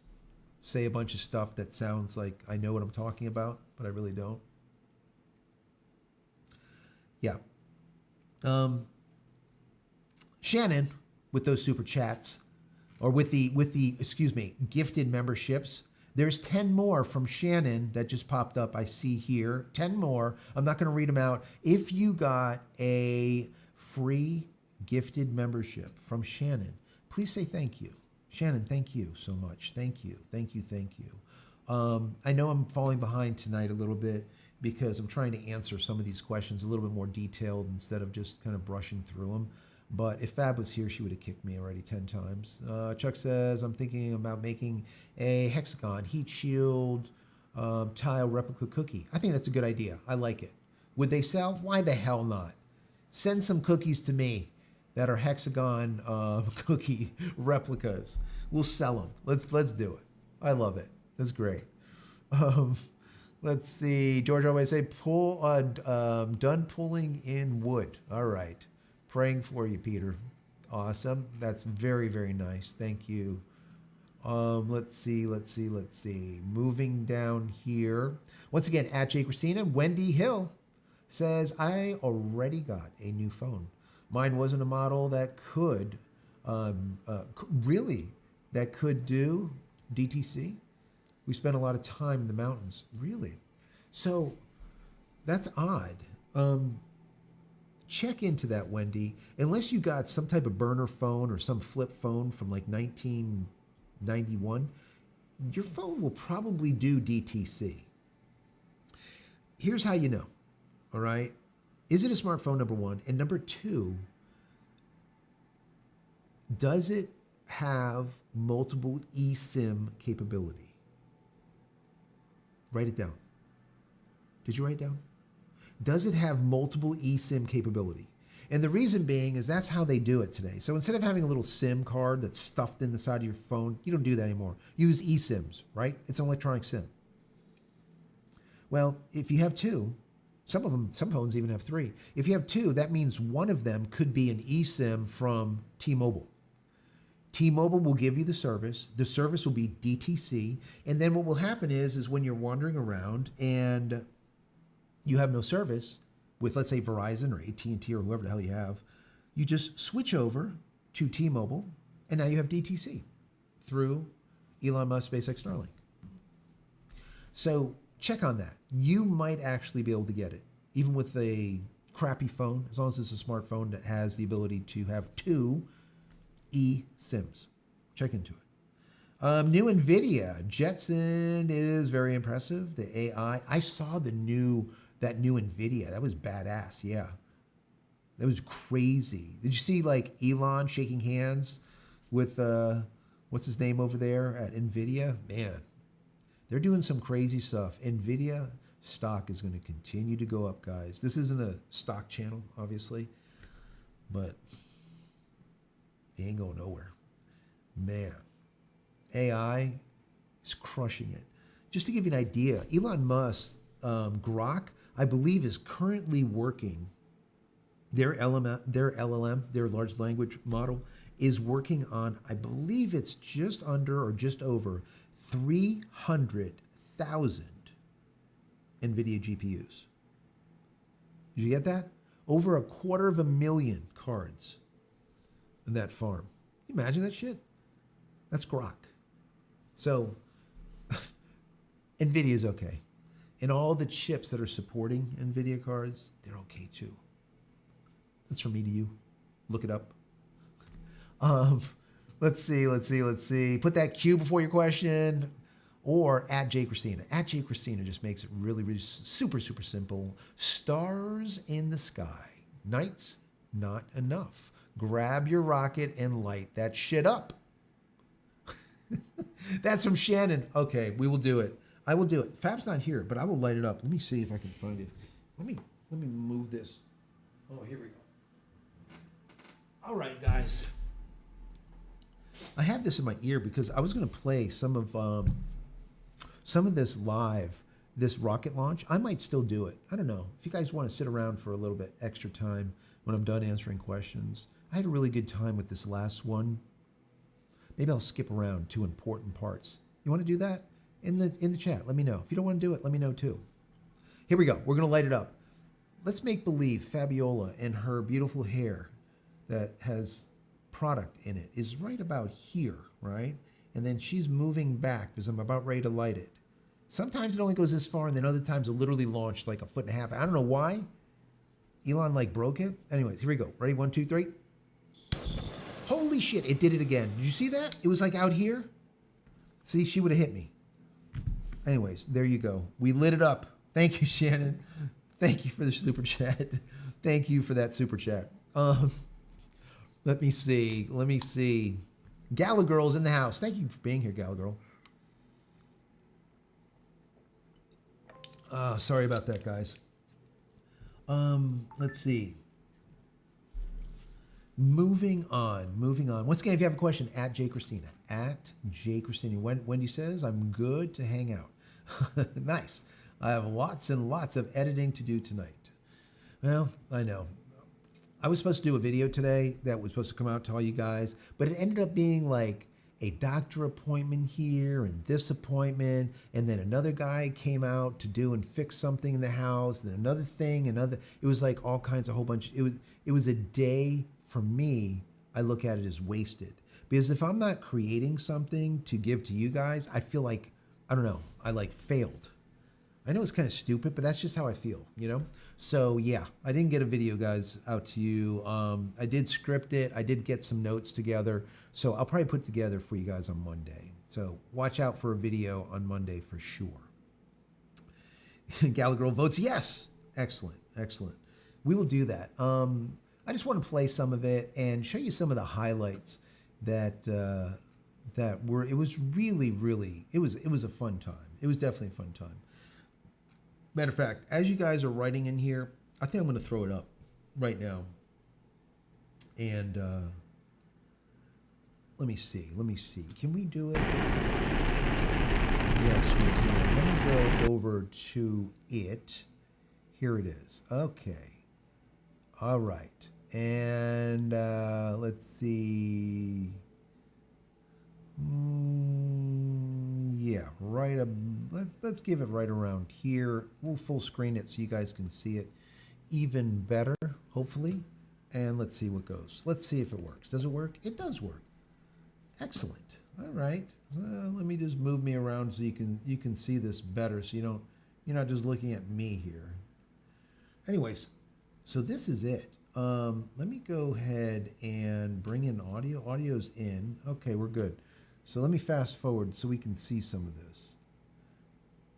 S1: say a bunch of stuff that sounds like I know what I'm talking about, but I really don't. Yeah. Shannon, with those super chats, or with the gifted memberships, there's 10 more from Shannon that just popped up. I see here 10 more. I'm not going to read them out. If you got a free gifted membership from Shannon, please say thank you. Shannon, thank you so much. Thank you. I know I'm falling behind tonight a little bit because I'm trying to answer some of these questions a little bit more detailed instead of just kind of brushing through them. But if Fab was here, she would have kicked me already 10 times. Chuck says, I'm thinking about making a hexagon heat shield tile replica cookie. I think that's a good idea. I like it. Would they sell? Why the hell not? Send some cookies to me that are hexagon cookie replicas. We'll sell them. Let's do it. I love it. That's great. Um, let's see. George always say, done pulling in wood. All right. Praying for you, Peter. Awesome. That's very, very nice. Thank you. Let's see. Moving down here. Once again, at JCristina, Wendy Hill says, I already got a new phone. Mine wasn't a model that could do DTC. We spent a lot of time in the mountains. Really? So that's odd. Check into that, Wendy. Unless you got some type of burner phone or some flip phone from like 1991, your phone will probably do DTC. Here's how you know, all right? Is it a smartphone, number one? And number two, does it have multiple eSIM capability? Write it down. Did you write it down? Does it have multiple eSIM capability? And the reason being is that's how they do it today. So instead of having a little SIM card that's stuffed in the side of your phone, you don't do that anymore. Use eSIMs, right? It's an electronic SIM. Well, if you have two, some phones even have three. If you have two, that means one of them could be an eSIM from T-Mobile. T-Mobile will give you the service. The service will be DTC. And then what will happen is when you're wandering around and you have no service with, let's say, Verizon or AT&T or whoever the hell you have, you just switch over to T-Mobile, and now you have DTC through Elon Musk, SpaceX, Starlink. So check on that. You might actually be able to get it, even with a crappy phone, as long as it's a smartphone that has the ability to have two eSIMs. Check into it. New NVIDIA. Jetson is very impressive. The AI. I saw that new NVIDIA. That was badass. Yeah. That was crazy. Did you see like Elon shaking hands with, what's his name over there at NVIDIA? Man, they're doing some crazy stuff. NVIDIA stock is going to continue to go up, guys. This isn't a stock channel, obviously, but it ain't going nowhere. Man, AI is crushing it. Just to give you an idea, Elon Musk, Grok, I believe, is currently working. Their LLM, their large language model, is working on, I believe it's just under or just over 300,000 NVIDIA GPUs. Did you get that? Over 250,000 cards in that farm. Can you imagine that shit? That's Grok. So NVIDIA's okay. And all the chips that are supporting NVIDIA cards, they're okay too. That's from me to you. Look it up. Let's see. Put that Q before your question, or at JCristina. At JCristina just makes it really, really super, super simple. Stars in the sky. Nights, not enough. Grab your rocket and light that shit up. That's from Shannon. Okay, we will do it. I will do it. Fab's not here, but I will light it up. Let me see if I can find it. Let me move this. Oh, here we go. All right, guys. I have this in my ear because I was going to play some of this live, this rocket launch. I might still do it. I don't know. If you guys want to sit around for a little bit extra time when I'm done answering questions. I had a really good time with this last one. Maybe I'll skip around to important parts. You want to do that? In the chat, let me know. If you don't want to do it, let me know too. Here we go. We're going to light it up. Let's make believe Fabiola and her beautiful hair that has product in it is right about here, right? And then she's moving back because I'm about ready to light it. Sometimes it only goes this far, and then other times it literally launched like 1.5 feet. I don't know why. Elon like broke it. Anyways, here we go. Ready? 1, 2, 3. Holy shit, it did it again. Did you see that? It was like out here. See, she would have hit me. Anyways, there you go. We lit it up. Thank you, Shannon. Thank you for the super chat. Thank you for that super chat. Let me see. Gala Girl's in the house. Thank you for being here, Gala Girl. Sorry about that, guys. Let's see. Moving on. Once again, if you have a question, at JCristina. At JCristina. Wendy says, I'm good to hang out. Nice. I have lots and lots of editing to do tonight. Well, I know. I was supposed to do a video today that was supposed to come out to all you guys, but it ended up being like a doctor appointment here and this appointment, and then another guy came out to do and fix something in the house, and then another thing, it was like all kinds of whole bunch. It was a day for me. I look at it as wasted, because if I'm not creating something to give to you guys, I feel like, I don't know, I like failed. I know it's kind of stupid, but that's just how I feel, you know? So yeah, I didn't get a video, guys, out to you. I did script it. I did get some notes together. So I'll probably put it together for you guys on Monday. So watch out for a video on Monday for sure. Gallagher votes yes. Excellent, excellent. We will do that. I just want to play some of it and show you some of the highlights that were, it was really, really, it was a fun time. It was definitely a fun time. Matter of fact, as you guys are writing in here, I think I'm going to throw it up right now. And let me see. Can we do it? Yes, we can. Let me go over to it. Here it is. Okay. All right. And let's see. Yeah, right. Let's give it right around here. We'll full screen it so you guys can see it even better, hopefully. And let's see what goes. Let's see if it works. Does it work? It does work. Excellent. All right. Let me just move me around so you can see this better, so you're not just looking at me here. Anyways, so this is it. Let me go ahead and bring in audio. Audio's in. Okay, we're good. So let me fast forward so we can see some of this.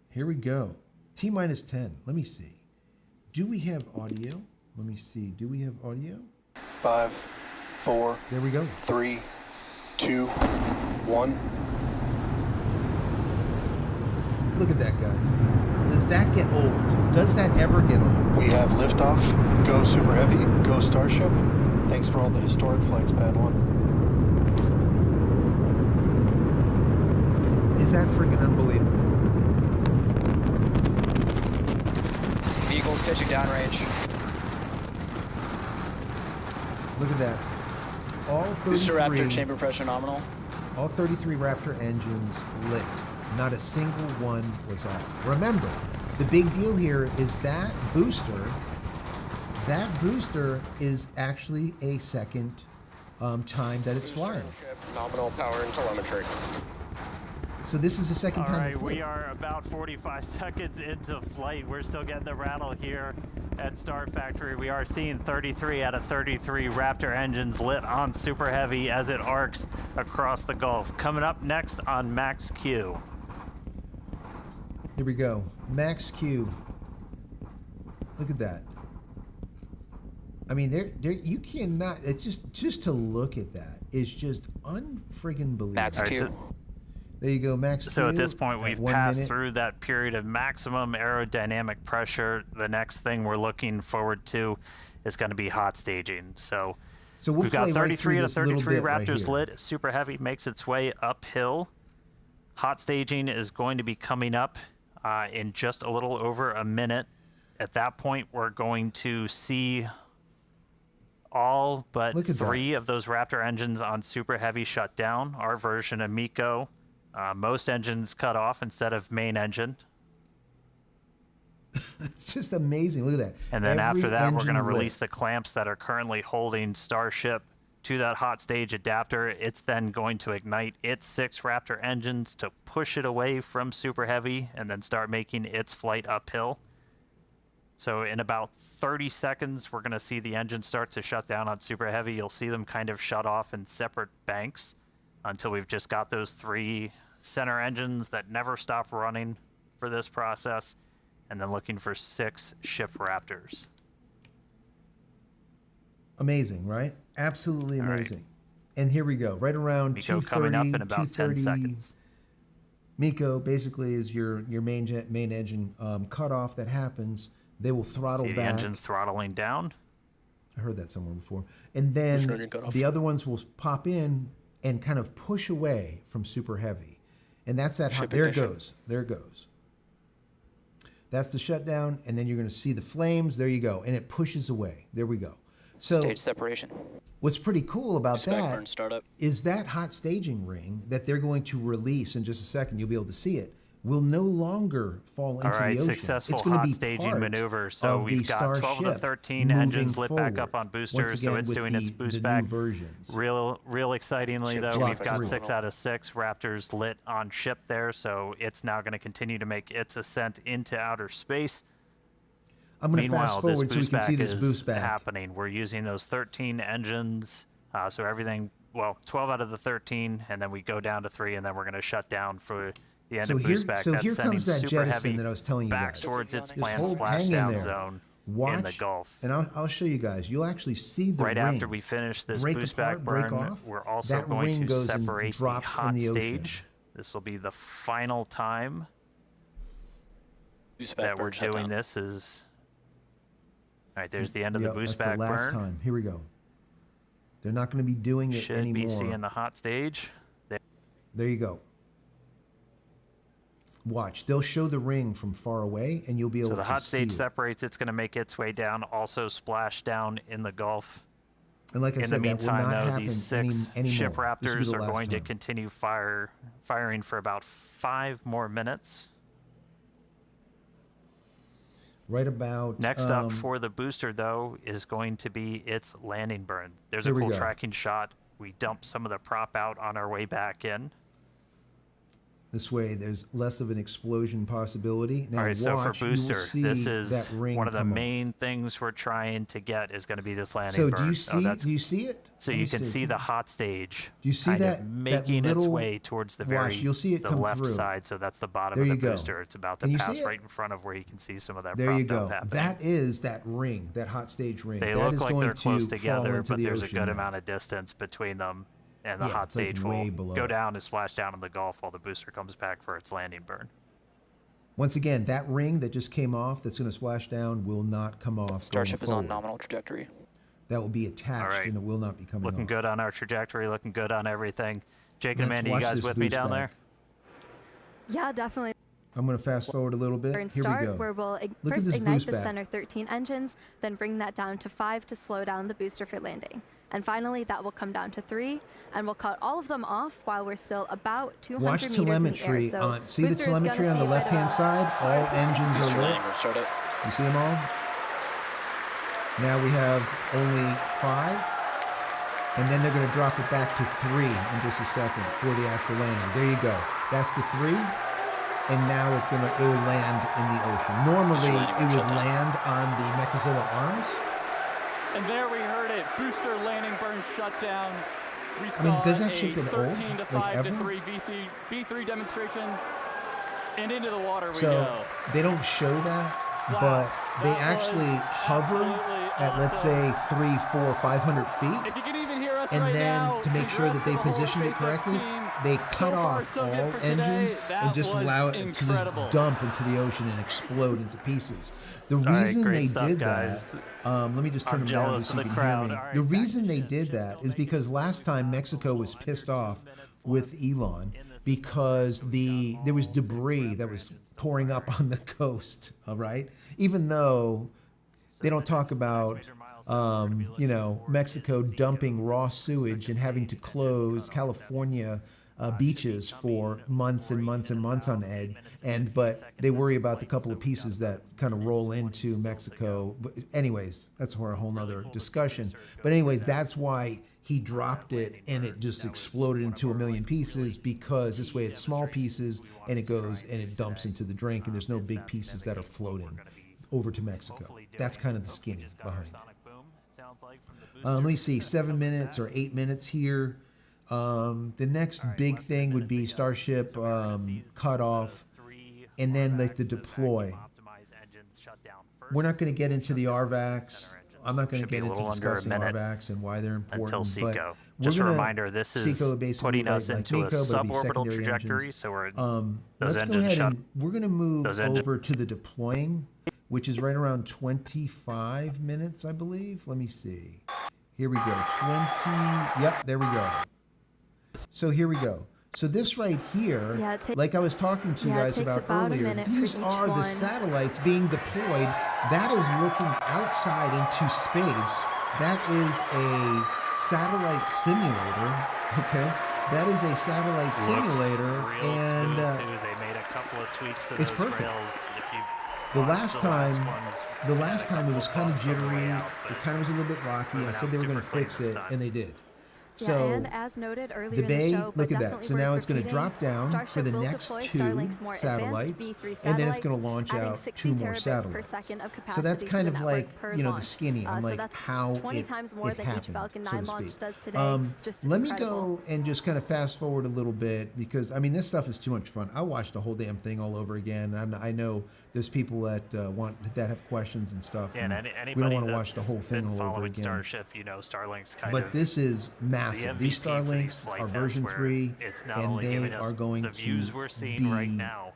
S1: Here we go. T-minus 10. Let me see. Do we have audio? Let me see. Do we have audio?
S2: 5, 4.
S1: There we go.
S2: 3, 2, 1.
S1: Look at that, guys. Does that get old? Does that ever get old?
S2: We have liftoff. Go Super Heavy. Go Starship. Thanks for all the historic flights, Pad 1.
S1: Is that freaking unbelievable?
S3: Vehicles catching downrange.
S1: Look at that. All 33.
S3: Booster Raptor chamber pressure nominal.
S1: All 33 Raptor engines lit. Not a single one was off. Remember, the big deal here is that booster is actually a second time that it's flying.
S4: Nominal power and telemetry.
S1: So this is the second time.
S5: All right, we are about 45 seconds into flight. We're still getting the rattle here at Star Factory. We are seeing 33 out of 33 Raptor engines lit on Super Heavy as it arcs across the Gulf. Coming up next on Max Q.
S1: Here we go. Max Q. Look at that. I mean, there you cannot. It's just to look at that is just unfriggin' believable.
S3: Max Q.
S1: There you go, Max Q.
S5: So at this point, we've passed through that period of maximum aerodynamic pressure. The next thing we're looking forward to is going to be hot staging. So we've got 33 to 33 Raptors lit. Super Heavy makes its way uphill. Hot staging is going to be coming up in just a little over a minute. At that point, we're going to see all but 3 of those Raptor engines on Super Heavy shut down. Our version of Miko. Most engines cut off instead of main engine.
S1: It's just amazing. Look at that.
S5: And then after that, we're going to release the clamps that are currently holding Starship to that hot stage adapter. It's then going to ignite its 6 Raptor engines to push it away from Super Heavy and then start making its flight uphill. So in about 30 seconds, we're going to see the engines start to shut down on Super Heavy. You'll see them kind of shut off in separate banks until we've just got those 3 center engines that never stop running for this process, and then looking for 6 ship Raptors.
S1: Amazing, right? Absolutely amazing. Right. And here we go, right around
S5: Miko coming up in about 10 seconds.
S1: Miko basically is your main engine cutoff that happens. They will throttle
S5: See
S1: back.
S5: the engine's throttling down.
S1: I heard that somewhere before. And then the other ones will pop in and kind of push away from super heavy. And that's that. There it goes. There it goes. That's the shutdown. And then you're going to see the flames. There you go. And it pushes away. There we go. So
S3: stage separation.
S1: What's pretty cool about
S3: Burn
S1: that
S3: startup.
S1: is that hot staging ring that they're going to release in just a second. You'll be able to see it. Will no longer fall into the ocean.
S5: Successful
S1: it's going
S5: hot
S1: to be
S5: staging maneuver. So we've got
S1: Starship
S5: 12 of the 13 engines lit back up on booster,
S1: Once again,
S5: so it's doing its boost back. Real excitingly though, we've got 6 out of 6 Raptors lit on ship there, so it's now going to continue to make its ascent into outer space.
S1: I'm going to fast forward so we can see this boost back
S5: happening. We're using those 13 engines, so everything. Well, 12 out of the 13, and then we go down to 3, and then we're going to shut down for the end of boost back.
S1: So
S5: that's
S1: here comes that
S5: super
S1: jettison
S5: heavy
S1: that I was telling you
S5: back
S1: guys.
S5: towards its
S1: Just
S5: planned
S1: hang in there.
S5: splashdown zone
S1: Watch,
S5: in the Gulf.
S1: And I'll show you guys. You'll actually see the
S5: right
S1: ring
S5: after we finish this
S1: break
S5: boost
S1: apart,
S5: back burn.
S1: break off.
S5: We're also
S1: that
S5: going
S1: ring
S5: to
S1: goes
S5: separate
S1: and drops
S5: the hot
S1: in the ocean.
S5: stage. This will be the final time
S3: Boost back
S5: that
S3: burn
S5: we're
S3: shutdown.
S5: doing this. Is all right. There's the end of the boost
S1: that's
S5: back
S1: the last
S5: burn.
S1: time. Here we go. They're not going to be doing it
S5: Should
S1: anymore.
S5: be seeing the hot stage.
S1: There you go. Watch. They'll show the ring from far away, and you'll be able to see it.
S5: So the hot stage separates. It's going to make its way down, also splash down in the Gulf.
S1: And like I said,
S5: in the meantime,
S1: that will not
S5: though,
S1: happen
S5: these 6
S1: anymore.
S5: ship
S1: This will be
S5: Raptors
S1: the
S5: are
S1: last
S5: going to
S1: time.
S5: continue firing for about 5 more minutes.
S1: Right about
S5: Next up for the booster, though, is going to be its landing burn. There's a
S1: Here we
S5: cool
S1: go.
S5: tracking shot. We dump some of the prop out on our way back in.
S1: This way, there's less of an explosion possibility. Now,
S5: All right, so for
S1: watch, you will
S5: booster,
S1: see
S5: this is
S1: that ring
S5: one of the
S1: come off.
S5: main things we're trying to get is going to be this landing
S1: So
S5: burn.
S1: do you see? Do you see it?
S5: So
S1: Let
S5: you
S1: me
S5: can see the hot stage.
S1: Do you see
S5: kind
S1: that
S5: of making
S1: that
S5: its
S1: little,
S5: way towards the
S1: you'll see it
S5: the
S1: come
S5: left
S1: through.
S5: side? So that's the bottom
S1: There
S5: of the
S1: you go.
S5: booster. It's about to
S1: Can you
S5: pass
S1: see it?
S5: right in front of where you can see some of that.
S1: There you
S5: prop
S1: go.
S5: dump happening.
S1: That is that ring, that hot stage ring.
S5: They
S1: that
S5: look
S1: is
S5: like
S1: going
S5: they're close
S1: to fall
S5: together,
S1: into
S5: but
S1: the
S5: there's a
S1: ocean
S5: good
S1: now.
S5: amount of distance between them, and the
S1: Yeah,
S5: hot
S1: it's like
S5: stage
S1: way
S5: will
S1: below
S5: go
S1: it.
S5: down and splash down in the Gulf while the booster comes back for its landing burn.
S1: Once again, that ring that just came off, that's going to splash down, will not come off.
S3: Starship
S1: going
S3: is on
S1: forward.
S3: nominal trajectory.
S1: That will be attached,
S5: All right.
S1: and it will not be coming
S5: Looking
S1: off.
S5: good on our trajectory. Looking good on everything. Jake and
S1: Let's
S5: Amanda, you
S1: watch
S5: guys
S1: this
S5: with me
S1: boost
S5: down
S1: back.
S5: there?
S6: Yeah, definitely.
S1: I'm going to fast forward a little bit.
S6: Burn
S1: Here
S6: start,
S1: we go.
S6: where we'll
S1: Look at
S6: first
S1: this
S6: ignite
S1: boost
S6: the
S1: back.
S6: center 13 engines, then bring that down to 5 to slow down the booster for landing. And finally, that will come down to 3, and we'll cut all of them off while we're still about 200
S1: Watch
S6: meters in the
S1: telemetry
S6: air. So
S1: on. See the
S6: booster is
S1: telemetry
S6: gonna
S1: on the
S6: see
S1: left-hand side? All engines are
S3: Booster
S1: lit.
S3: landing burn startup.
S1: You see them all? Now we have only 5. And then they're going to drop it back to 3 in just a second for the actual landing. There you go. That's the 3. And now it will land in the ocean. Normally, it would land on the Mechazilla arms.
S7: And there we heard it. Booster landing burn shutdown. We
S1: I mean,
S7: saw
S1: does that
S7: a
S1: ship get old?
S7: 13 to
S1: Like
S7: 5 to
S1: ever?
S7: 3 V3 demonstration. And into the water we
S1: So
S7: go.
S1: they don't show that,
S7: Wow,
S1: but they
S7: that
S1: actually
S7: was
S1: hover
S7: absolutely
S1: at, let's say, 300, 400, 500 feet.
S7: If you can even hear us
S1: And
S7: right
S1: then
S7: now,
S1: to make sure that they
S7: congrats to the
S1: positioned it
S7: whole SpaceX
S1: correctly,
S7: team.
S1: they
S7: So
S1: cut
S7: far,
S1: off
S7: so
S1: all
S7: good for today.
S1: engines
S7: That
S1: and just
S7: was
S1: allow it to
S7: incredible.
S1: just dump into the ocean and explode into pieces. The
S5: right,
S1: reason
S5: great
S1: they
S5: stuff,
S1: did
S5: guys.
S1: that, let me just turn
S5: I'm
S1: them down
S5: jealous
S1: so
S5: of
S1: you
S5: the
S1: can
S5: crowd.
S1: hear me.
S5: All right,
S1: The
S5: back
S1: reason
S5: to
S1: they
S5: the
S1: did
S5: ship.
S1: that is because last time Mexico was pissed off with Elon because there was debris that was pouring up on the coast, all right? Even though they don't talk about, Mexico dumping raw sewage and having to close California beaches for months and months and months on end. But they worry about the couple of pieces that kind of roll into Mexico. But anyways, that's for a whole nother discussion. But anyways, that's why he dropped it and it just exploded into a million pieces, because this way it's small pieces and it goes and it dumps into the drink and there's no big pieces that are floating over to Mexico. That's kind of the skinny behind it. Let me see, 7 minutes or 8 minutes here. The next big thing would be Starship cut off, and then like the deploy. We're not going to get into the RVACs. I'm not going to get into discussing RVACs and why they're important.
S5: Until
S1: but
S5: SECO.
S1: we're
S5: Just a
S1: gonna-
S5: reminder, this is
S1: SECO basically
S5: putting us
S1: like
S5: into
S1: MECO,
S5: a
S1: but it'll be
S5: suborbital
S1: secondary
S5: trajectory,
S1: engines.
S5: so we're
S1: Let's go ahead and we're going to move over to the deploying which is right around 25 minutes, I believe. Let me see. Here we go. 20. Yep, there we go. So here we go. So this right here, like I was talking to you guys about earlier, these are the satellites being deployed. That is looking outside into space. That is a satellite simulator. Okay, that is a satellite simulator, and
S5: they made a couple of tweaks to
S1: it's
S5: those
S1: perfect.
S5: rails.
S1: The last time it was kind of jittery. It kind of was a little bit rocky. I said they were going to fix it, and they did. So
S6: and as noted earlier
S1: the bay,
S6: in the show,
S1: look at that. So now it's going to drop down
S6: Starship
S1: for the
S6: will
S1: next
S6: deploy
S1: 2
S6: Starlink's more
S1: satellites,
S6: advanced V3
S1: and then it's going to
S6: satellites,
S1: launch
S6: adding
S1: out
S6: 60
S1: 2 more
S6: terabits
S1: satellites.
S6: per second of
S1: So that's
S6: capacity
S1: kind
S6: to the
S1: of like,
S6: network per
S1: you know, the
S6: launch.
S1: skinny on
S6: So
S1: like
S6: that's
S1: how
S6: 20
S1: it,
S6: times more
S1: it
S6: than
S1: happened,
S6: each Falcon
S1: so
S6: 9
S1: to
S6: launch
S1: speak.
S6: does today. Just
S1: Let me
S6: incredible.
S1: go and just kind of fast forward a little bit because, I mean, this stuff is too much fun. I watched the whole damn thing all over again. I know there's people that that have questions and stuff.
S5: Yeah, and
S1: we don't
S5: anybody
S1: want to watch the whole thing
S5: been
S1: all over
S5: following
S1: again.
S5: Starship, you know, Starlink's kind
S1: But
S5: of.
S1: this is massive. These
S5: MVP for
S1: Starlinks
S5: flight
S1: are
S5: tests
S1: version
S5: where
S1: 3,
S5: it's not
S1: and
S5: only
S1: they
S5: giving us
S1: are going
S5: the views
S1: to
S5: we're seeing
S1: be.
S5: right now,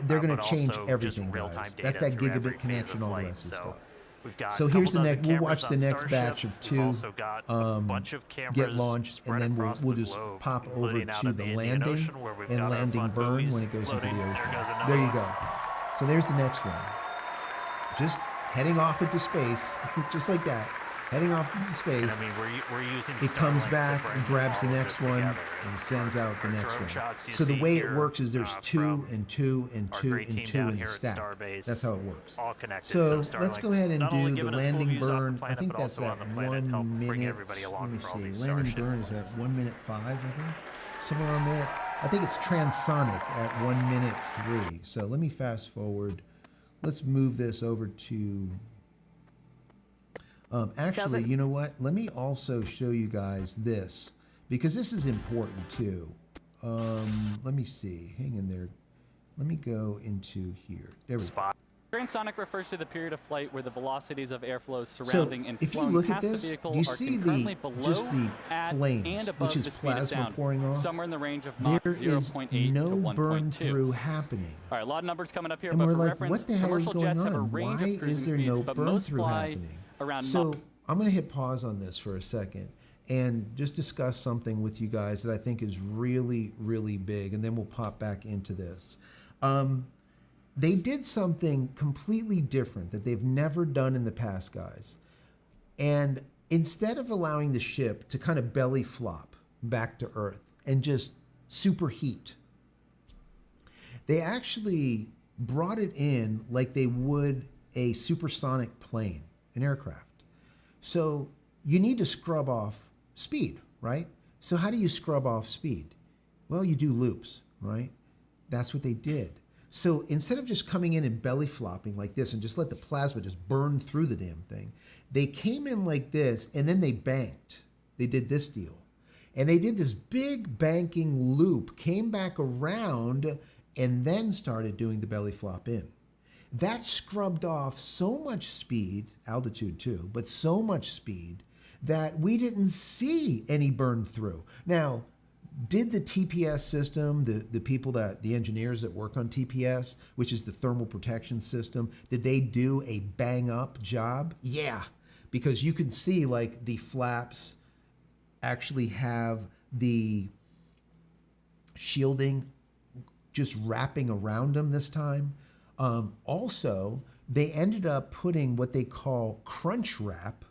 S1: They're going
S5: but
S1: to change
S5: also
S1: everything,
S5: just real-time
S1: guys.
S5: data
S1: That's that
S5: through every
S1: gigabit
S5: phase
S1: connection,
S5: of
S1: all the
S5: flight.
S1: rest of
S5: So
S1: stuff.
S5: we've got
S1: So
S5: a
S1: here's
S5: couple
S1: the
S5: dozen
S1: next. We'll watch
S5: cameras
S1: the
S5: on
S1: next
S5: Starship.
S1: batch of
S5: We've
S1: 2
S5: also got a bunch of cameras
S1: get launched, and
S5: spread
S1: then
S5: across
S1: we'll
S5: the
S1: just
S5: globe,
S1: pop over
S5: including out
S1: to
S5: in
S1: the
S5: Indian
S1: landing
S5: Ocean, where we've
S1: and
S5: got our
S1: landing
S5: fun
S1: burn
S5: buoys
S1: when it goes into
S5: floating.
S1: the
S5: There
S1: ocean.
S5: goes another
S1: There you
S5: one.
S1: go. So there's the next one. Just heading off into space, just like that. Heading off into space.
S5: And I mean, we're using
S1: It comes
S5: Starlink to
S1: back
S5: bring
S1: and grabs the
S5: all of
S1: next
S5: this
S1: one
S5: together.
S1: and sends out the
S5: Our
S1: next
S5: drone
S1: one.
S5: shots you
S1: So the
S5: see
S1: way it
S5: here,
S1: works is there's 2
S5: from
S1: and 2 and
S5: our
S1: 2
S5: great
S1: and
S5: team
S1: 2
S5: down
S1: in the
S5: here at
S1: stack.
S5: Starbase,
S1: That's how it works.
S5: all connected.
S1: So
S5: So
S1: let's
S5: Starlink
S1: go ahead and
S5: not only
S1: do the
S5: giving us cool
S1: landing
S5: views off the
S1: burn. I
S5: planet,
S1: think
S5: but
S1: that's
S5: also
S1: at
S5: on the planet,
S1: 1
S5: help bring
S1: minute.
S5: everybody along
S1: Let me
S5: for all
S1: see.
S5: these
S1: Landing
S5: Starship
S1: burn is at
S5: flights.
S1: 1 minute 5, I think. Somewhere on there. I think it's transonic at 1 minute 3. So let me fast forward. Let's move this over to. Actually, you know what? Let me also show you guys this because this is important too. Let me see. Hang in there. Let me go into here. There we go.
S7: Transonic refers to the period of flight where the velocities of airflows
S1: So
S7: surrounding and
S1: if you
S7: flowing
S1: look at
S7: past the
S1: this,
S7: vehicle
S1: you
S7: are
S1: see
S7: concurrently
S1: the
S7: below,
S1: just the
S7: at,
S1: flames,
S7: and above
S1: which is
S7: the speed of
S1: plasma
S7: sound,
S1: pouring off.
S7: somewhere in the range of Mach
S1: There is
S7: 0.8 to
S1: no
S7: 1.2.
S1: burn through happening.
S7: All right, a lot of numbers coming up here,
S1: And
S7: but
S1: we're
S7: for
S1: like,
S7: reference,
S1: what the hell is
S7: commercial
S1: going
S7: jets have a
S1: on?
S7: range
S1: Why
S7: of cruising
S1: is there
S7: speeds,
S1: no
S7: but
S1: burn
S7: most
S1: through
S7: fly
S1: happening?
S7: around
S1: So
S7: Mach.
S1: I'm going to hit pause on this for a second and just discuss something with you guys that I think is really, really big, and then we'll pop back into this. They did something completely different that they've never done in the past, guys. And instead of allowing the ship to kind of belly flop back to Earth and just superheat, they actually brought it in like they would a supersonic plane, an aircraft. So you need to scrub off speed, right? So how do you scrub off speed? Well, you do loops, right? That's what they did. So instead of just coming in and belly flopping like this and just let the plasma just burn through the damn thing, they came in like this and then they banked. They did this deal. And they did this big banking loop, came back around, and then started doing the belly flop in. That scrubbed off so much speed, altitude too, but so much speed that we didn't see any burn through. Now, did the TPS system, the people the engineers that work on TPS, which is the thermal protection system, did they do a bang up job? Yeah, because you can see like the flaps actually have the shielding just wrapping around them this time. Also, they ended up putting what they call crunch wrap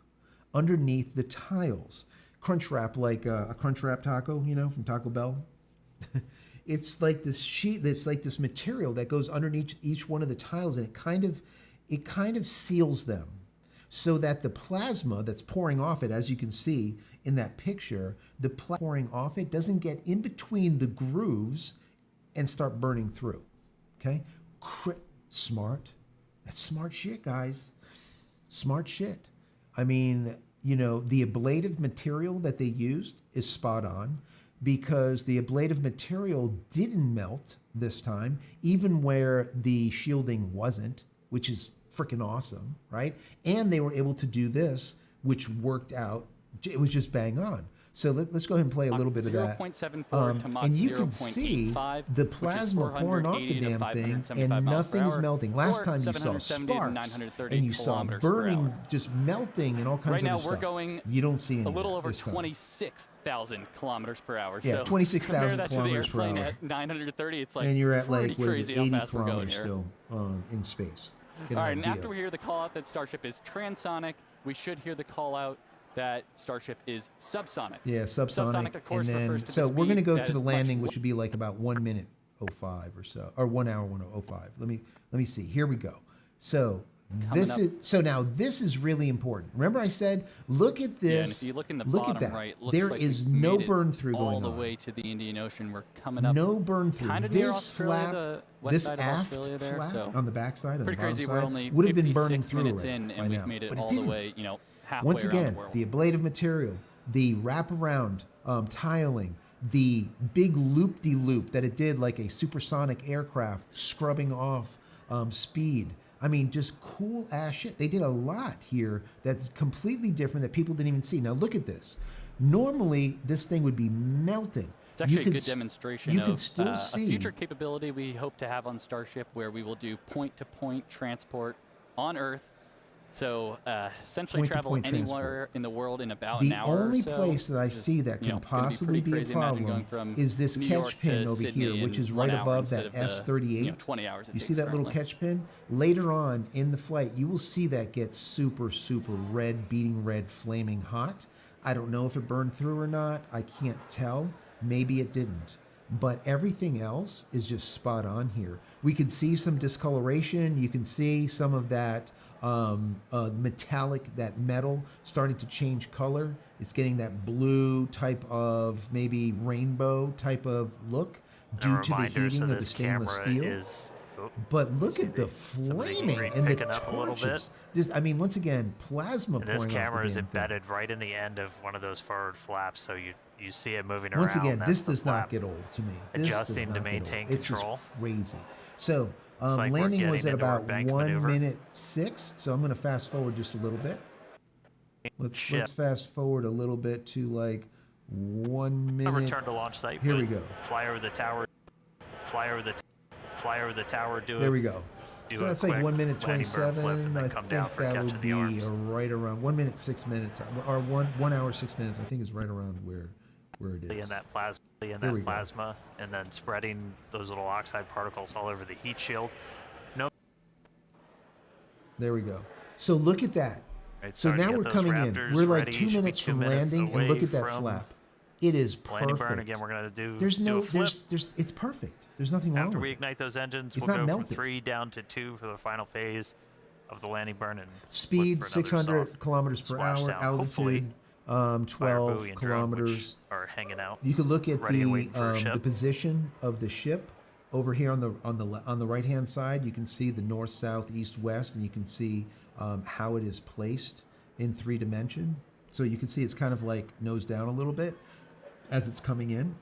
S1: underneath the tiles. Crunch wrap, like a crunch wrap taco, you know, from Taco Bell. It's like this sheet, it's like this material that goes underneath each one of the tiles, and it kind of seals them so that the plasma that's pouring off it, as you can see in that picture, the pouring off it doesn't get in between the grooves and start burning through. Okay? Smart. That's smart shit, guys. Smart shit. I mean, you know, the ablative material that they used is spot on because the ablative material didn't melt this time, even where the shielding wasn't, which is freaking awesome, right? And they were able to do this, which worked out. It was just bang on. So let's go ahead and play a little bit of that.
S7: 0.74 to Mach
S1: And you can see
S7: 0.85,
S1: the
S7: which is
S1: plasma pouring off the
S7: 480 to
S1: damn thing,
S7: 575
S1: and
S7: miles
S1: nothing
S7: per
S1: is
S7: hour,
S1: melting. Last
S7: or
S1: time you saw
S7: 770 to
S1: sparks,
S7: 930
S1: and you saw
S7: kilometers per
S1: burning,
S7: hour.
S1: just melting, and all kinds
S7: Right
S1: of
S7: now
S1: other stuff.
S7: we're going
S1: you don't see any
S7: a little
S1: of that
S7: over
S1: this time.
S7: 26,000 kilometers per hour.
S1: Yeah,
S7: so
S1: 26,000
S7: compare that
S1: kilometers
S7: to
S1: per
S7: the airplane
S1: hour.
S7: at 930. It's like
S1: And you're at
S7: pretty
S1: like, what is
S7: crazy
S1: it,
S7: how
S1: 80
S7: fast we're going
S1: kilometers
S7: here.
S1: still in space. Get
S7: All
S1: an
S7: right, and
S1: idea.
S7: after we hear the call out that Starship is transonic, we should hear the call out that Starship is subsonic.
S1: Yeah, subsonic.
S7: Of course,
S1: And then,
S7: refers to
S1: so
S7: the
S1: we're going to
S7: speed
S1: go
S7: that
S1: to the
S7: is much
S1: landing, which would be like about 1 minute 05 or so, or 1 hour 05. Let me see. Here we go. So now this is really important. Remember I said, look at this.
S7: Yeah, and if you look in the
S1: at
S7: bottom
S1: that.
S7: right, looks
S1: There
S7: like
S1: is
S7: we've
S1: no
S7: made it
S1: burn through going
S7: all the
S1: on.
S7: way to the Indian Ocean. We're coming up
S1: No burn through.
S7: kind of near
S1: This
S7: Australia,
S1: flap,
S7: the west
S1: this
S7: side of
S1: aft
S7: Australia there,
S1: flap
S7: so
S1: on the backside, on the
S7: pretty
S1: bottom
S7: crazy.
S1: side,
S7: We're only
S1: would have been
S7: 56
S1: burning through
S7: minutes
S1: already
S7: in,
S1: by
S7: and we've
S1: now,
S7: made it
S1: but
S7: all
S1: didn't.
S7: the way, halfway
S1: Once
S7: around
S1: again,
S7: the world.
S1: the ablative material, the wraparound tiling, the big loop-de-loop that it did like a supersonic aircraft, scrubbing off speed. I mean, just cool ass shit. They did a lot here that's completely different that people didn't even see. Now look at this. Normally, this thing would be melting.
S7: It's actually a good demonstration
S1: you
S7: of
S1: can still
S7: a
S1: see
S7: future capability we hope to have on Starship, where we will do point-to-point transport on Earth. So essentially travel
S1: Point-to-point
S7: anywhere
S1: transport.
S7: in the world in about
S1: The
S7: an hour
S1: only
S7: or so.
S1: place that I
S7: which is,
S1: see that can
S7: gonna be
S1: possibly
S7: pretty
S1: be a
S7: crazy. Imagine
S1: problem
S7: going from
S1: is this
S7: New
S1: catch
S7: York
S1: pin
S7: to
S1: over
S7: Sydney
S1: here, which
S7: in
S1: is
S7: 1
S1: right
S7: hour
S1: above
S7: instead
S1: that
S7: of the,
S1: S38.
S7: 20 hours it
S1: You see
S7: takes
S1: that little
S7: currently.
S1: catch pin? Later on in the flight, you will see that get super, super red, beating red, flaming hot. I don't know if it burned through or not. I can't tell. Maybe it didn't. But everything else is just spot on here. We can see some discoloration. You can see some of that metallic, that metal starting to change color. It's getting that blue type of, maybe rainbow type of look due to the heating of the stainless steel. But look at the flaming and the torches. I mean, once again, plasma pouring off the damn thing.
S5: This camera is embedded right in the end of one of those forward flaps, so you see it moving around.
S1: Once again,
S5: That's
S1: this
S5: the
S1: does not
S5: flap
S1: get old to me.
S5: adjusting to maintain
S1: It's
S5: control.
S1: just crazy. So
S5: like we're
S1: landing was at
S5: getting into our
S1: about
S5: bank
S1: 1
S5: maneuver.
S1: minute 6. So I'm going to fast forward just a little bit. Let's fast forward a little bit to like 1 minute.
S5: Return to launch site.
S1: Here we go.
S5: Fly over the tower. Fly over the tower.
S1: There we go. So that's like 1 minute
S5: landing burn flip,
S1: 27.
S5: and then
S1: I
S5: come
S1: think
S5: down for
S1: that
S5: catching
S1: would
S5: the
S1: be
S5: arms.
S1: right around 1 minute 6 minutes, or 1 hour 6 minutes. I think is right around where it is.
S5: In that plasma, and then spreading those little oxide particles all over the heat shield.
S1: There we go. So look at that.
S5: Right,
S1: So
S5: starting to
S1: now
S5: get
S1: we're
S5: those
S1: coming in.
S5: Raptors
S1: We're like
S5: ready.
S1: 2
S5: Should be
S1: minutes
S5: 2
S1: from
S5: minutes
S1: landing, and look
S5: away
S1: at that
S5: from
S1: flap. It is
S5: landing
S1: perfect.
S5: burn again. We're gonna do.
S1: There's
S5: do
S1: no,
S5: a flip.
S1: there's, it's perfect. There's nothing wrong
S5: After
S1: with
S5: we
S1: it.
S5: ignite those engines,
S1: It's
S5: we'll
S1: not
S5: go
S1: melted.
S5: from 3 down to 2 for the final phase of the landing burn. And
S1: Speed
S5: look for another
S1: 600
S5: soft
S1: kilometers per hour.
S5: splashdown. Hopefully,
S1: Altitude
S5: fire
S1: 12
S5: buoy and drone, which
S1: kilometers.
S5: are hanging out.
S1: You could look at
S5: ready and waiting for a
S1: the
S5: ship.
S1: position of the ship over here on the right hand side. You can see the north, south, east, west, and you can see how it is placed in 3 dimension. So you can see it's kind of like nose down a little bit as it's coming in.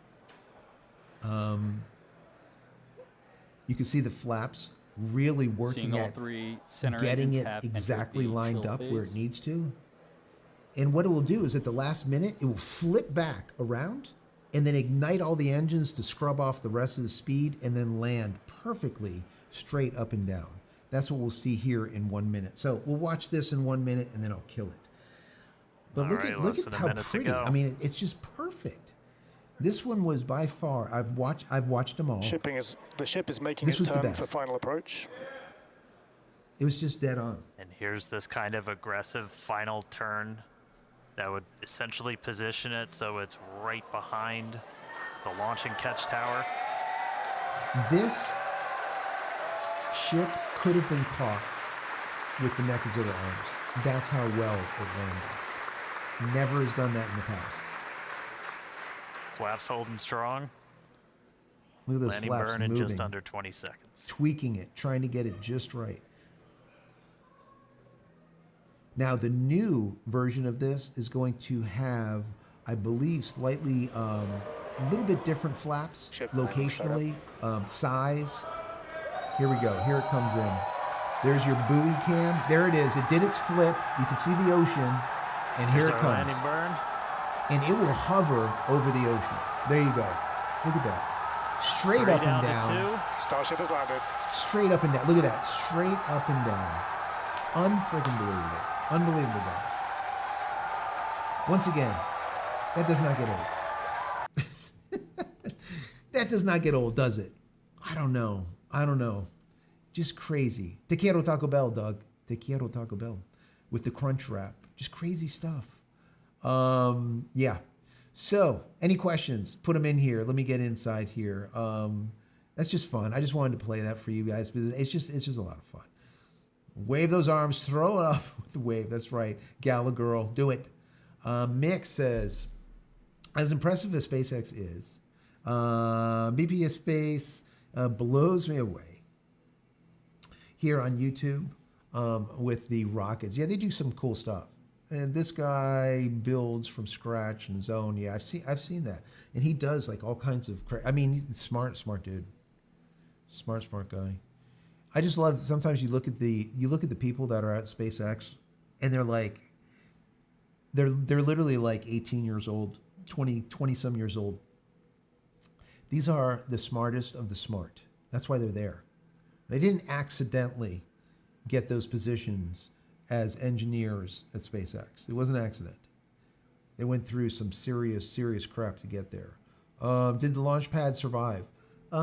S1: You can see the flaps really working
S7: Seeing all
S1: at
S7: 3 center
S1: getting
S7: engines
S1: it
S7: have entered
S1: exactly
S7: the
S1: lined
S7: chill
S1: up where
S7: phase.
S1: it needs to. And what it will do is at the last minute, it will flip back around and then ignite all the engines to scrub off the rest of the speed and then land perfectly straight up and down. That's what we'll see here in 1 minute. So we'll watch this in 1 minute and then I'll kill it. But
S5: All
S1: look
S5: right,
S1: at
S5: less than a
S1: how
S5: minute to
S1: pretty.
S5: go.
S1: I mean, it's just perfect. This one was by far. I've watched them all.
S2: The ship is making
S1: This
S2: its
S1: was the
S2: turn
S1: best.
S2: for final approach.
S1: It was just dead on.
S5: And here's this kind of aggressive final turn that would essentially position it so it's right behind the launch and catch tower.
S1: This ship could have been caught with the Mechazilla arms. That's how well it landed. Never has done that in the past.
S5: Flaps holding strong.
S1: Look at those
S5: Landing
S1: flaps
S5: burn in
S1: moving,
S5: just under 20 seconds.
S1: tweaking it, trying to get it just right. Now, the new version of this is going to have, I believe, slightly, a little bit different flaps,
S2: Ship
S1: locationally, size. Here we go. Here it comes in. There's your buoy cam. There it is. It did its flip. You can see the ocean, and here
S5: Here's
S1: it
S5: our
S1: comes.
S5: landing burn.
S1: and it will hover over the ocean. There you go. Look at that. Straight up and down.
S4: Starship has landed.
S1: Straight up and down. Look at that. Straight up and down. Unfreaking believable. Unbelievable, guys. Once again, that does not get old. That does not get old, does it? I don't know. Just crazy. Te quiero Taco Bell, Doug. Te quiero Taco Bell. With the crunch wrap. Just crazy stuff. Yeah. So, any questions? Put them in here. Let me get inside here. That's just fun. I just wanted to play that for you guys because it's just a lot of fun. Wave those arms, throw it up with the wave. That's right. Gala girl, do it. Mick says, as impressive as SpaceX is, BPS Space blows me away here on YouTube with the rockets. Yeah, they do some cool stuff. And this guy builds from scratch in his own. Yeah, I've seen that, and he does like all kinds of. I mean, he's smart dude, smart guy. I just love. Sometimes you look at the people that are at SpaceX, and they're literally like 18 years old, 20 some years old. These are the smartest of the smart. That's why they're there. They didn't accidentally get those positions as engineers at SpaceX. It wasn't an accident. They went through some serious crap to get there. Did the launch pad survive?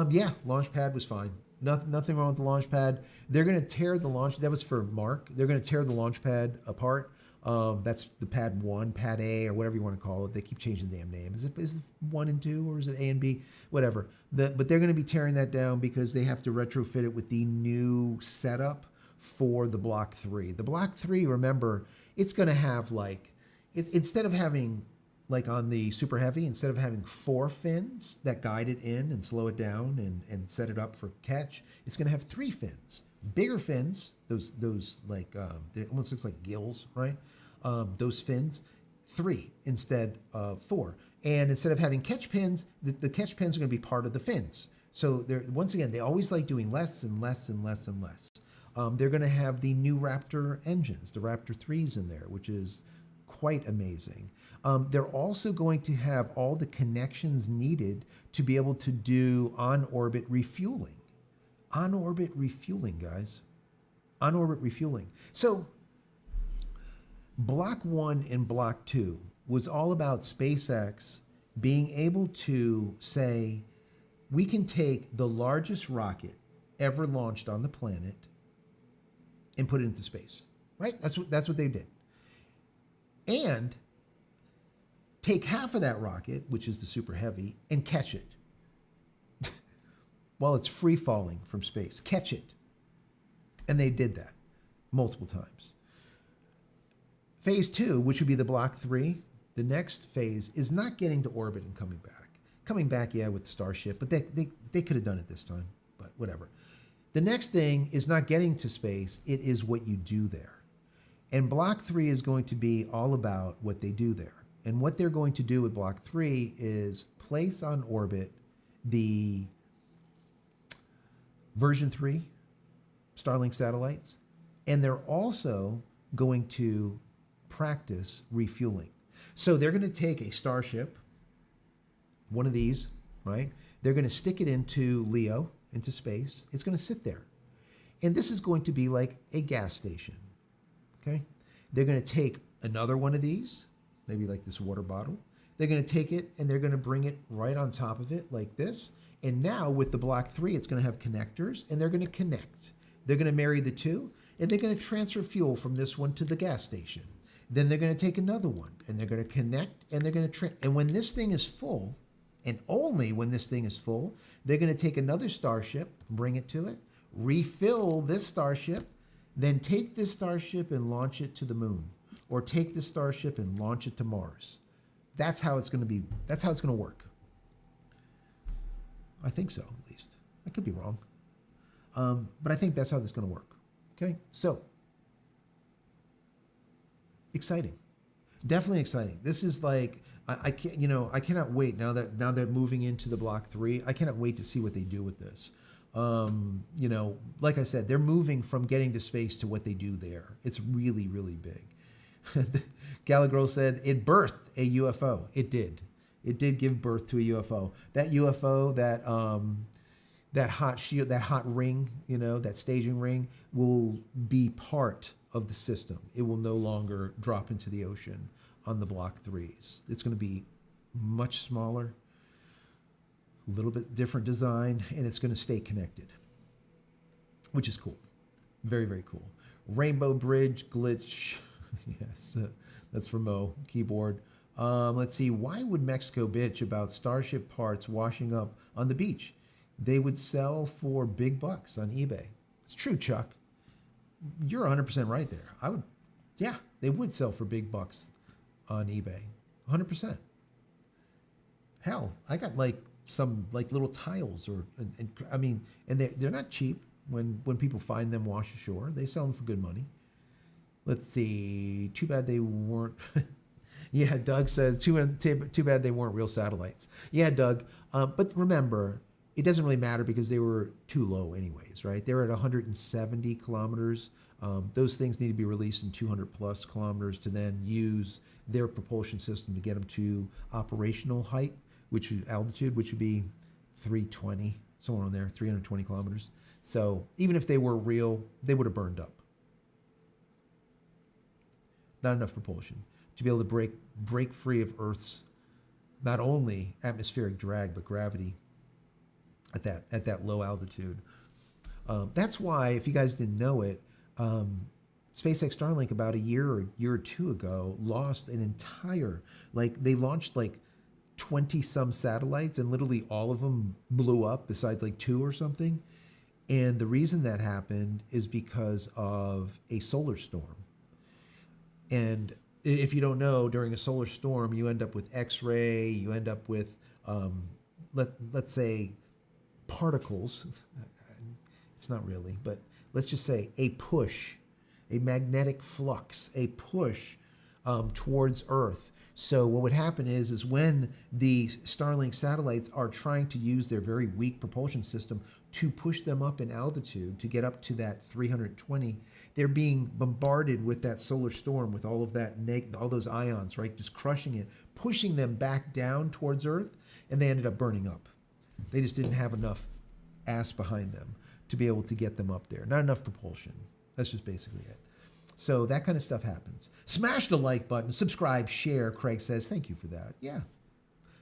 S1: Yeah, launch pad was fine. Nothing wrong with the launch pad. They're going to tear the launch. That was for Mark. They're going to tear the launch pad apart. That's the pad 1, pad A, or whatever you want to call it. They keep changing the damn name. Is it 1 and 2, or is it A and B? Whatever. But they're going to be tearing that down because they have to retrofit it with the new setup for the Block 3. The Block 3, remember, it's going to have like, instead of having, like on the Super Heavy, instead of having 4 fins that guide it in and slow it down and set it up for catch, it's going to have 3 fins. Bigger fins, those like, it almost looks like gills, right? Those fins, 3 instead of 4. And instead of having catch pins, the catch pins are going to be part of the fins. So once again, they always like doing less and less and less and less. They're going to have the new Raptor engines, the Raptor 3s in there, which is quite amazing. They're also going to have all the connections needed to be able to do on-orbit refueling. On-orbit refueling, guys. On-orbit refueling. So Block 1 and Block 2 was all about SpaceX being able to say, we can take the largest rocket ever launched on the planet and put it into space, right? That's what they did. And take half of that rocket, which is the Super Heavy, and catch it while it's free falling from space. Catch it. And they did that multiple times. Phase 2, which would be the Block 3, the next phase is not getting to orbit and coming back. Coming back, yeah, with the Starship, but they could have done it this time, but whatever. The next thing is not getting to space, it is what you do there. And Block 3 is going to be all about what they do there. And what they're going to do with Block 3 is place on orbit the version 3 Starlink satellites, and they're also going to practice refueling. So they're going to take a Starship, one of these, right? They're going to stick it into LEO, into space. It's going to sit there. And this is going to be like a gas station, okay? They're going to take another one of these, maybe like this water bottle. They're going to take it and they're going to bring it right on top of it like this. And now with the Block 3, it's going to have connectors and they're going to connect. They're going to marry the two and they're going to transfer fuel from this one to the gas station. Then they're going to take another one and they're going to connect and they're going to, and when this thing is full, and only when this thing is full, they're going to take another Starship, bring it to it, refill this Starship, then take this Starship and launch it to the moon, or take this Starship and launch it to Mars. That's how it's going to be. That's how it's going to work. I think so, at least. I could be wrong. But I think that's how this is going to work. Okay, so exciting, definitely exciting. This is like I can't, I cannot wait now that they're moving into the Block 3. I cannot wait to see what they do with this. Like I said, they're moving from getting to space to what they do there. It's really, really big. Gallagher said it birthed a UFO. It did. It did give birth to a UFO. That UFO, that hot shield, that hot ring, that staging ring, will be part of the system. It will no longer drop into the ocean on the Block 3s. It's going to be much smaller, a little bit different design, and it's going to stay connected, which is cool. Very, very cool. Rainbow Bridge glitch. Yes, that's from Mo keyboard. Let's see. Why would Mexico bitch about Starship parts washing up on the beach? They would sell for big bucks on eBay. It's true, Chuck. You're 100% right there. They would sell for big bucks on eBay. 100%. Hell, I got some little tiles and they're not cheap when people find them wash ashore. They sell them for good money. Let's see. Too bad they weren't. Yeah, Doug says, too bad they weren't real satellites. Yeah, Doug. But remember, it doesn't really matter because they were too low anyways, right? They're at 170 kilometers. Those things need to be released in 200 plus kilometers to then use their propulsion system to get them to operational height, altitude, which would be 320, somewhere on there, 320 kilometers. So even if they were real, they would have burned up. Not enough propulsion to be able to break free of Earth's not only atmospheric drag but gravity at that low altitude. That's why, if you guys didn't know it, SpaceX Starlink about a year or two ago lost an entire, they launched 20 some satellites and literally all of them blew up besides 2 or something. And the reason that happened is because of a solar storm. And if you don't know, during a solar storm, you end up with X-ray, you end up with, let's say, particles. It's not really, but let's just say a push, a magnetic flux, a push towards Earth. So what would happen is when the Starlink satellites are trying to use their very weak propulsion system to push them up in altitude to get up to that 320, they're being bombarded with that solar storm with all of that all those ions, right? Just crushing it, pushing them back down towards Earth, and they ended up burning up. They just didn't have enough ass behind them to be able to get them up there. Not enough propulsion. That's just basically it. So that kind of stuff happens. Smash the like button, subscribe, share. Craig says, thank you for that. Yeah.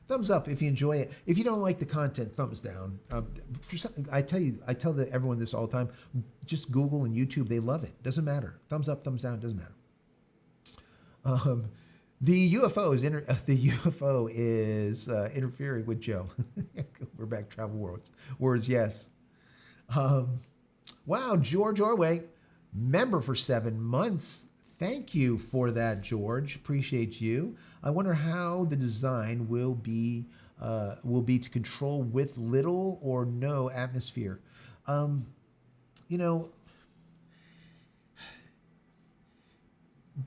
S1: Thumbs up if you enjoy it. If you don't like the content, thumbs down. I tell everyone this all the time. Just Google and YouTube. They love it. Doesn't matter. Thumbs up, thumbs down. Doesn't matter. The UFO is interfering with Joe. We're back. Travel words. Yes. Wow, George Orway, member for 7 months. Thank you for that, George. Appreciate you. I wonder how the design will be to control with little or no atmosphere.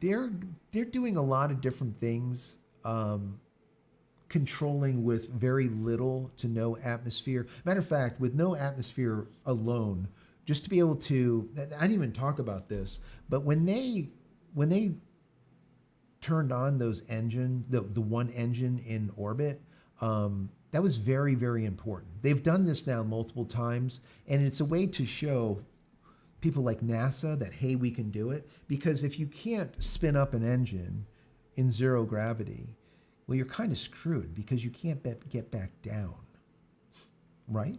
S1: They're doing a lot of different things, controlling with very little to no atmosphere. Matter of fact, with no atmosphere alone, just to be able to, I didn't even talk about this, but when they turned on those the one engine in orbit, that was very, very important. They've done this now multiple times, and it's a way to show people like NASA that, hey, we can do it. Because if you can't spin up an engine in zero gravity, well, you're kind of screwed because you can't get back down, right?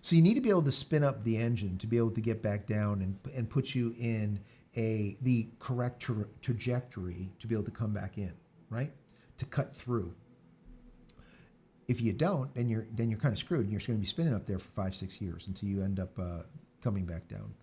S1: So you need to be able to spin up the engine to be able to get back down and put you in the correct trajectory to be able to come back in, right? To cut through. If you don't, then you're kind of screwed, and you're going to be spinning up there for 5-6 years until you end up coming back down,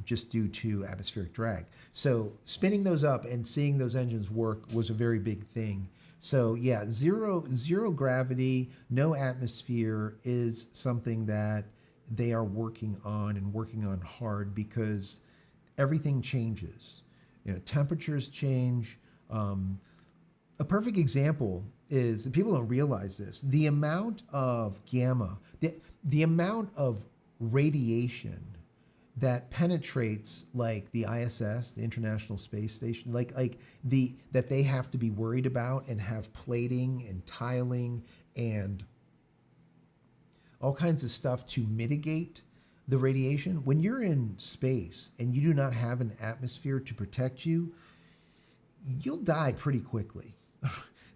S1: just due to atmospheric drag. So spinning those up and seeing those engines work was a very big thing. So yeah, zero gravity, no atmosphere is something that they are working on hard, because everything changes. Temperatures change. A perfect example is, people don't realize this, the amount of gamma, the amount of radiation that penetrates like the ISS, the International Space Station, that they have to be worried about and have plating and tiling and all kinds of stuff to mitigate the radiation. When you're in space and you do not have an atmosphere to protect you, you'll die pretty quickly.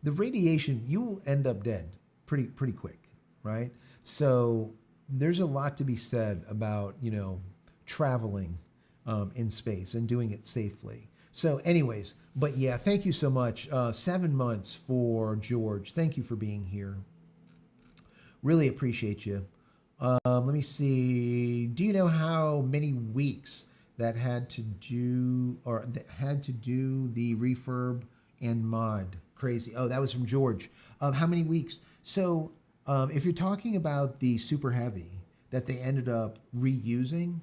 S1: The radiation, you'll end up dead pretty quick, right? So there's a lot to be said about, traveling in space and doing it safely. So anyways, but yeah, thank you so much. 7 months for George. Thank you for being here. Really appreciate you. Let me see. Do you know how many weeks that had to do the refurb and mod? Crazy. Oh, that was from George. How many weeks? So if you're talking about the Super Heavy that they ended up reusing,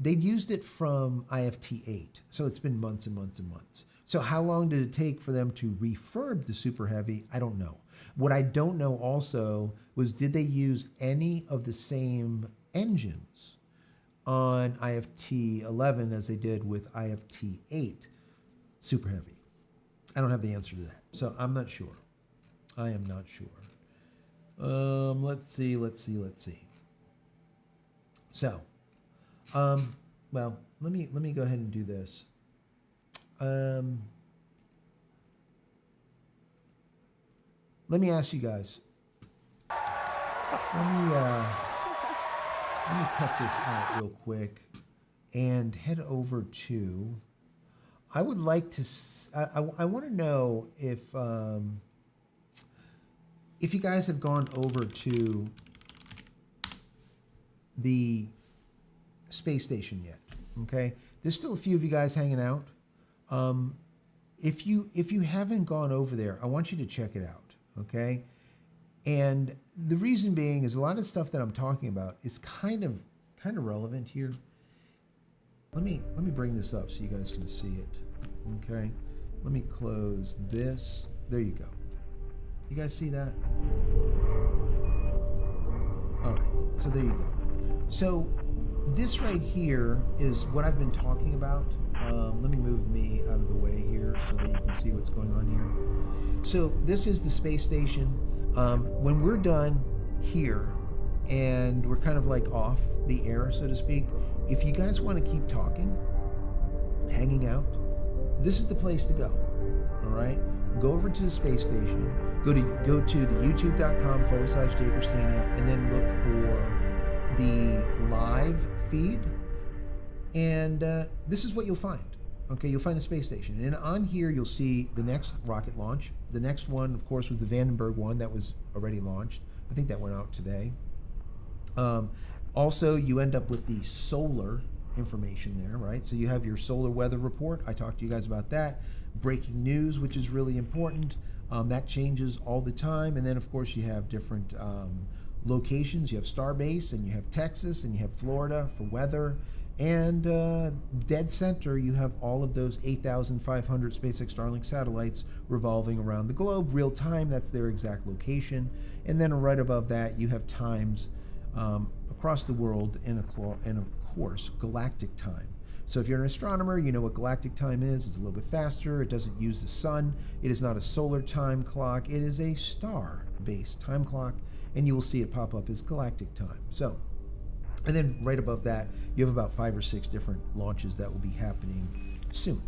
S1: they'd used it from IFT8. So it's been months and months and months. So how long did it take for them to refurb the Super Heavy? I don't know. What I don't know also was, did they use any of the same engines on IFT11 as they did with IFT8 Super Heavy? I don't have the answer to that. So I'm not sure. I am not sure. Let's see. So, well, let me go ahead and do this. Let me ask you guys. Let me cut this out real quick and head over to. I would like to. I want to know if you guys have gone over to the space station yet. Okay, there's still a few of you guys hanging out. If you haven't gone over there, I want you to check it out. Okay, and the reason being is a lot of stuff that I'm talking about is kind of relevant here. Let me bring this up so you guys can see it. Okay, let me close this. There you go. You guys see that? All right, so there you go. So this right here is what I've been talking about. Let me move me out of the way here so that you can see what's going on here. So this is the space station. When we're done here and we're kind of like off the air, so to speak, if you guys want to keep talking, hanging out, this is the place to go. All right, go over to the space station. Go to the youtube.com/JCristina and then look for the live feed, and this is what you'll find. Okay, you'll find a space station, and on here you'll see the next rocket launch. The next one, of course, was the Vandenberg one that was already launched. I think that went out today. Also, you end up with the solar information there, right? So you have your solar weather report. I talked to you guys about that. Breaking news, which is really important. That changes all the time. And then, of course, you have different locations. You have Starbase, and you have Texas, and you have Florida for weather. And dead center, you have all of those 8,500 SpaceX Starlink satellites revolving around the globe, real time. That's their exact location. And then right above that, you have times across the world, and of course, galactic time. So if you're an astronomer, you know what galactic time is. It's a little bit faster. It doesn't use the sun. It is not a solar time clock. It is a star-based time clock, and you will see it pop up as galactic time. So, and then right above that, you have about 5 or 6 different launches that will be happening soon.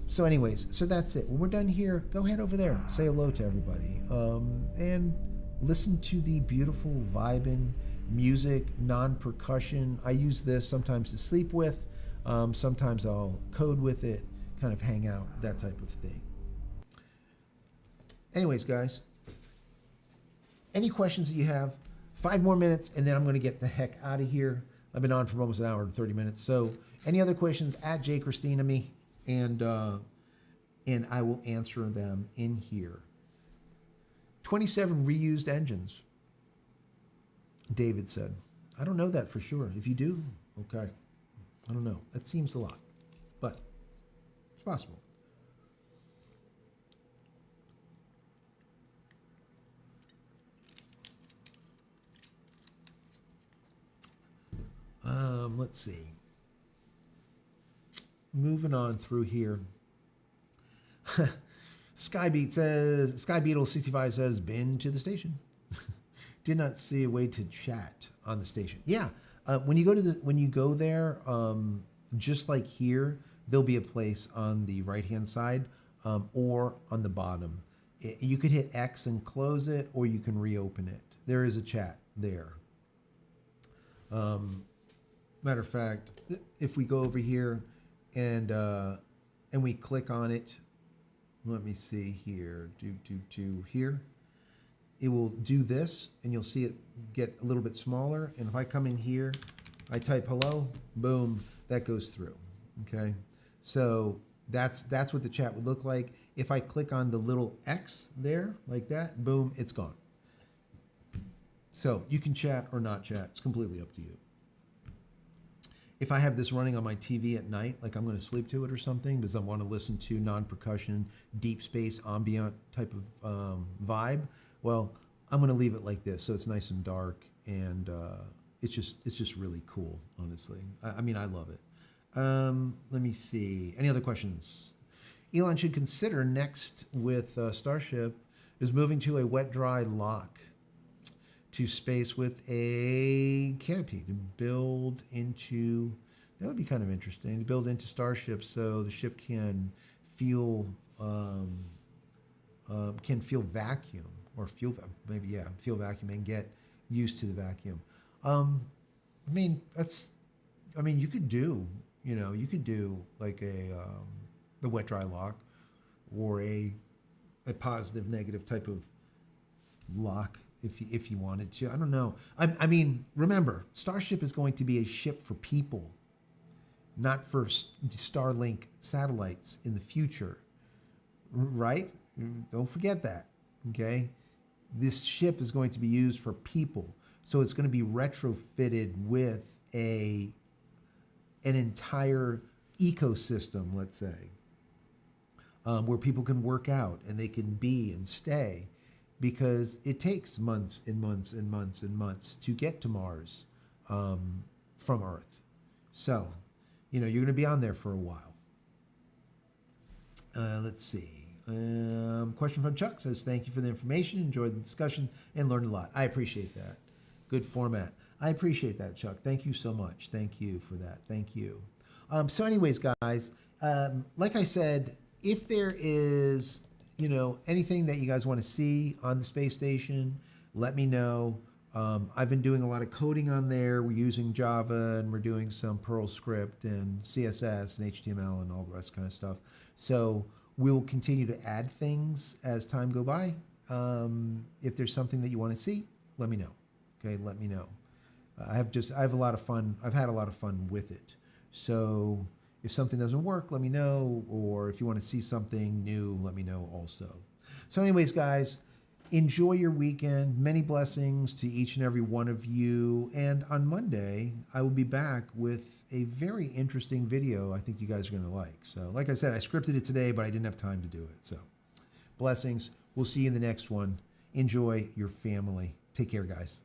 S1: So anyways, so that's it. When we're done here, go head over there, say hello to everybody, and listen to the beautiful vibin' music, non-percussion. I use this sometimes to sleep with. Sometimes I'll code with it, kind of hang out, that type of thing. Anyways, guys, any questions that you have? 5 more minutes, and then I'm going to get the heck out of here. I've been on for almost an hour and 30 minutes. So any other questions, at JCristina me, and I will answer them in here. 27 reused engines, David said. I don't know that for sure. If you do, okay. I don't know. That seems a lot, but it's possible. Let's see. Moving on through here. Skybeetle65 says, been to the station. Did not see a way to chat on the station. Yeah, when you go there, just like here, there'll be a place on the right-hand side or on the bottom. You could hit X and close it, or you can reopen it. There is a chat there. Matter of fact, if we go over here and we click on it, let me see here, here. It will do this, and you'll see it get a little bit smaller. And if I come in here, I type hello, boom, that goes through. Okay, so that's what the chat would look like. If I click on the little X there, like that, boom, it's gone. So you can chat or not chat. It's completely up to you. If I have this running on my TV at night, like I'm going to sleep to it or something because I want to listen to non-percussion, deep space, ambient type of vibe, well, I'm going to leave it like this so it's nice and dark, and it's just really cool, honestly. I mean, I love it. Let me see. Any other questions? Elon should consider next with Starship is moving to a wet-dry lock to space with a canopy to build into. That would be kind of interesting to build into Starship so the ship can feel vacuum or feel vacuum and get used to the vacuum. I mean you could do like the wet dry lock or a positive negative type of lock if you wanted to. I don't know. I mean, remember, Starship is going to be a ship for people, not for Starlink satellites in the future, right? Don't forget that, okay? This ship is going to be used for people, so it's going to be retrofitted with an entire ecosystem, let's say, where people can work out and they can be and stay, because it takes months and months and months and months to get to Mars from Earth. So, you're going to be on there for a while. Let's see. Question from Chuck says, thank you for the information. Enjoyed the discussion and learned a lot. I appreciate that. Good format. I appreciate that, Chuck. Thank you so much. Thank you for that. Thank you. So anyways, guys, like I said, if there is, anything that you guys want to see on the space station, let me know. I've been doing a lot of coding on there. We're using Java, and we're doing some Perl script and CSS and HTML and all the rest kind of stuff. So we'll continue to add things as time go by. If there's something that you want to see, let me know. Okay, let me know. I have a lot of fun. I've had a lot of fun with it. So if something doesn't work, let me know. Or if you want to see something new, let me know also. So anyways, guys, enjoy your weekend. Many blessings to each and every one of you. And on Monday, I will be back with a very interesting video I think you guys are going to like. So like I said, I scripted it today, but I didn't have time to do it. So blessings. We'll see you in the next one. Enjoy your family. Take care, guys.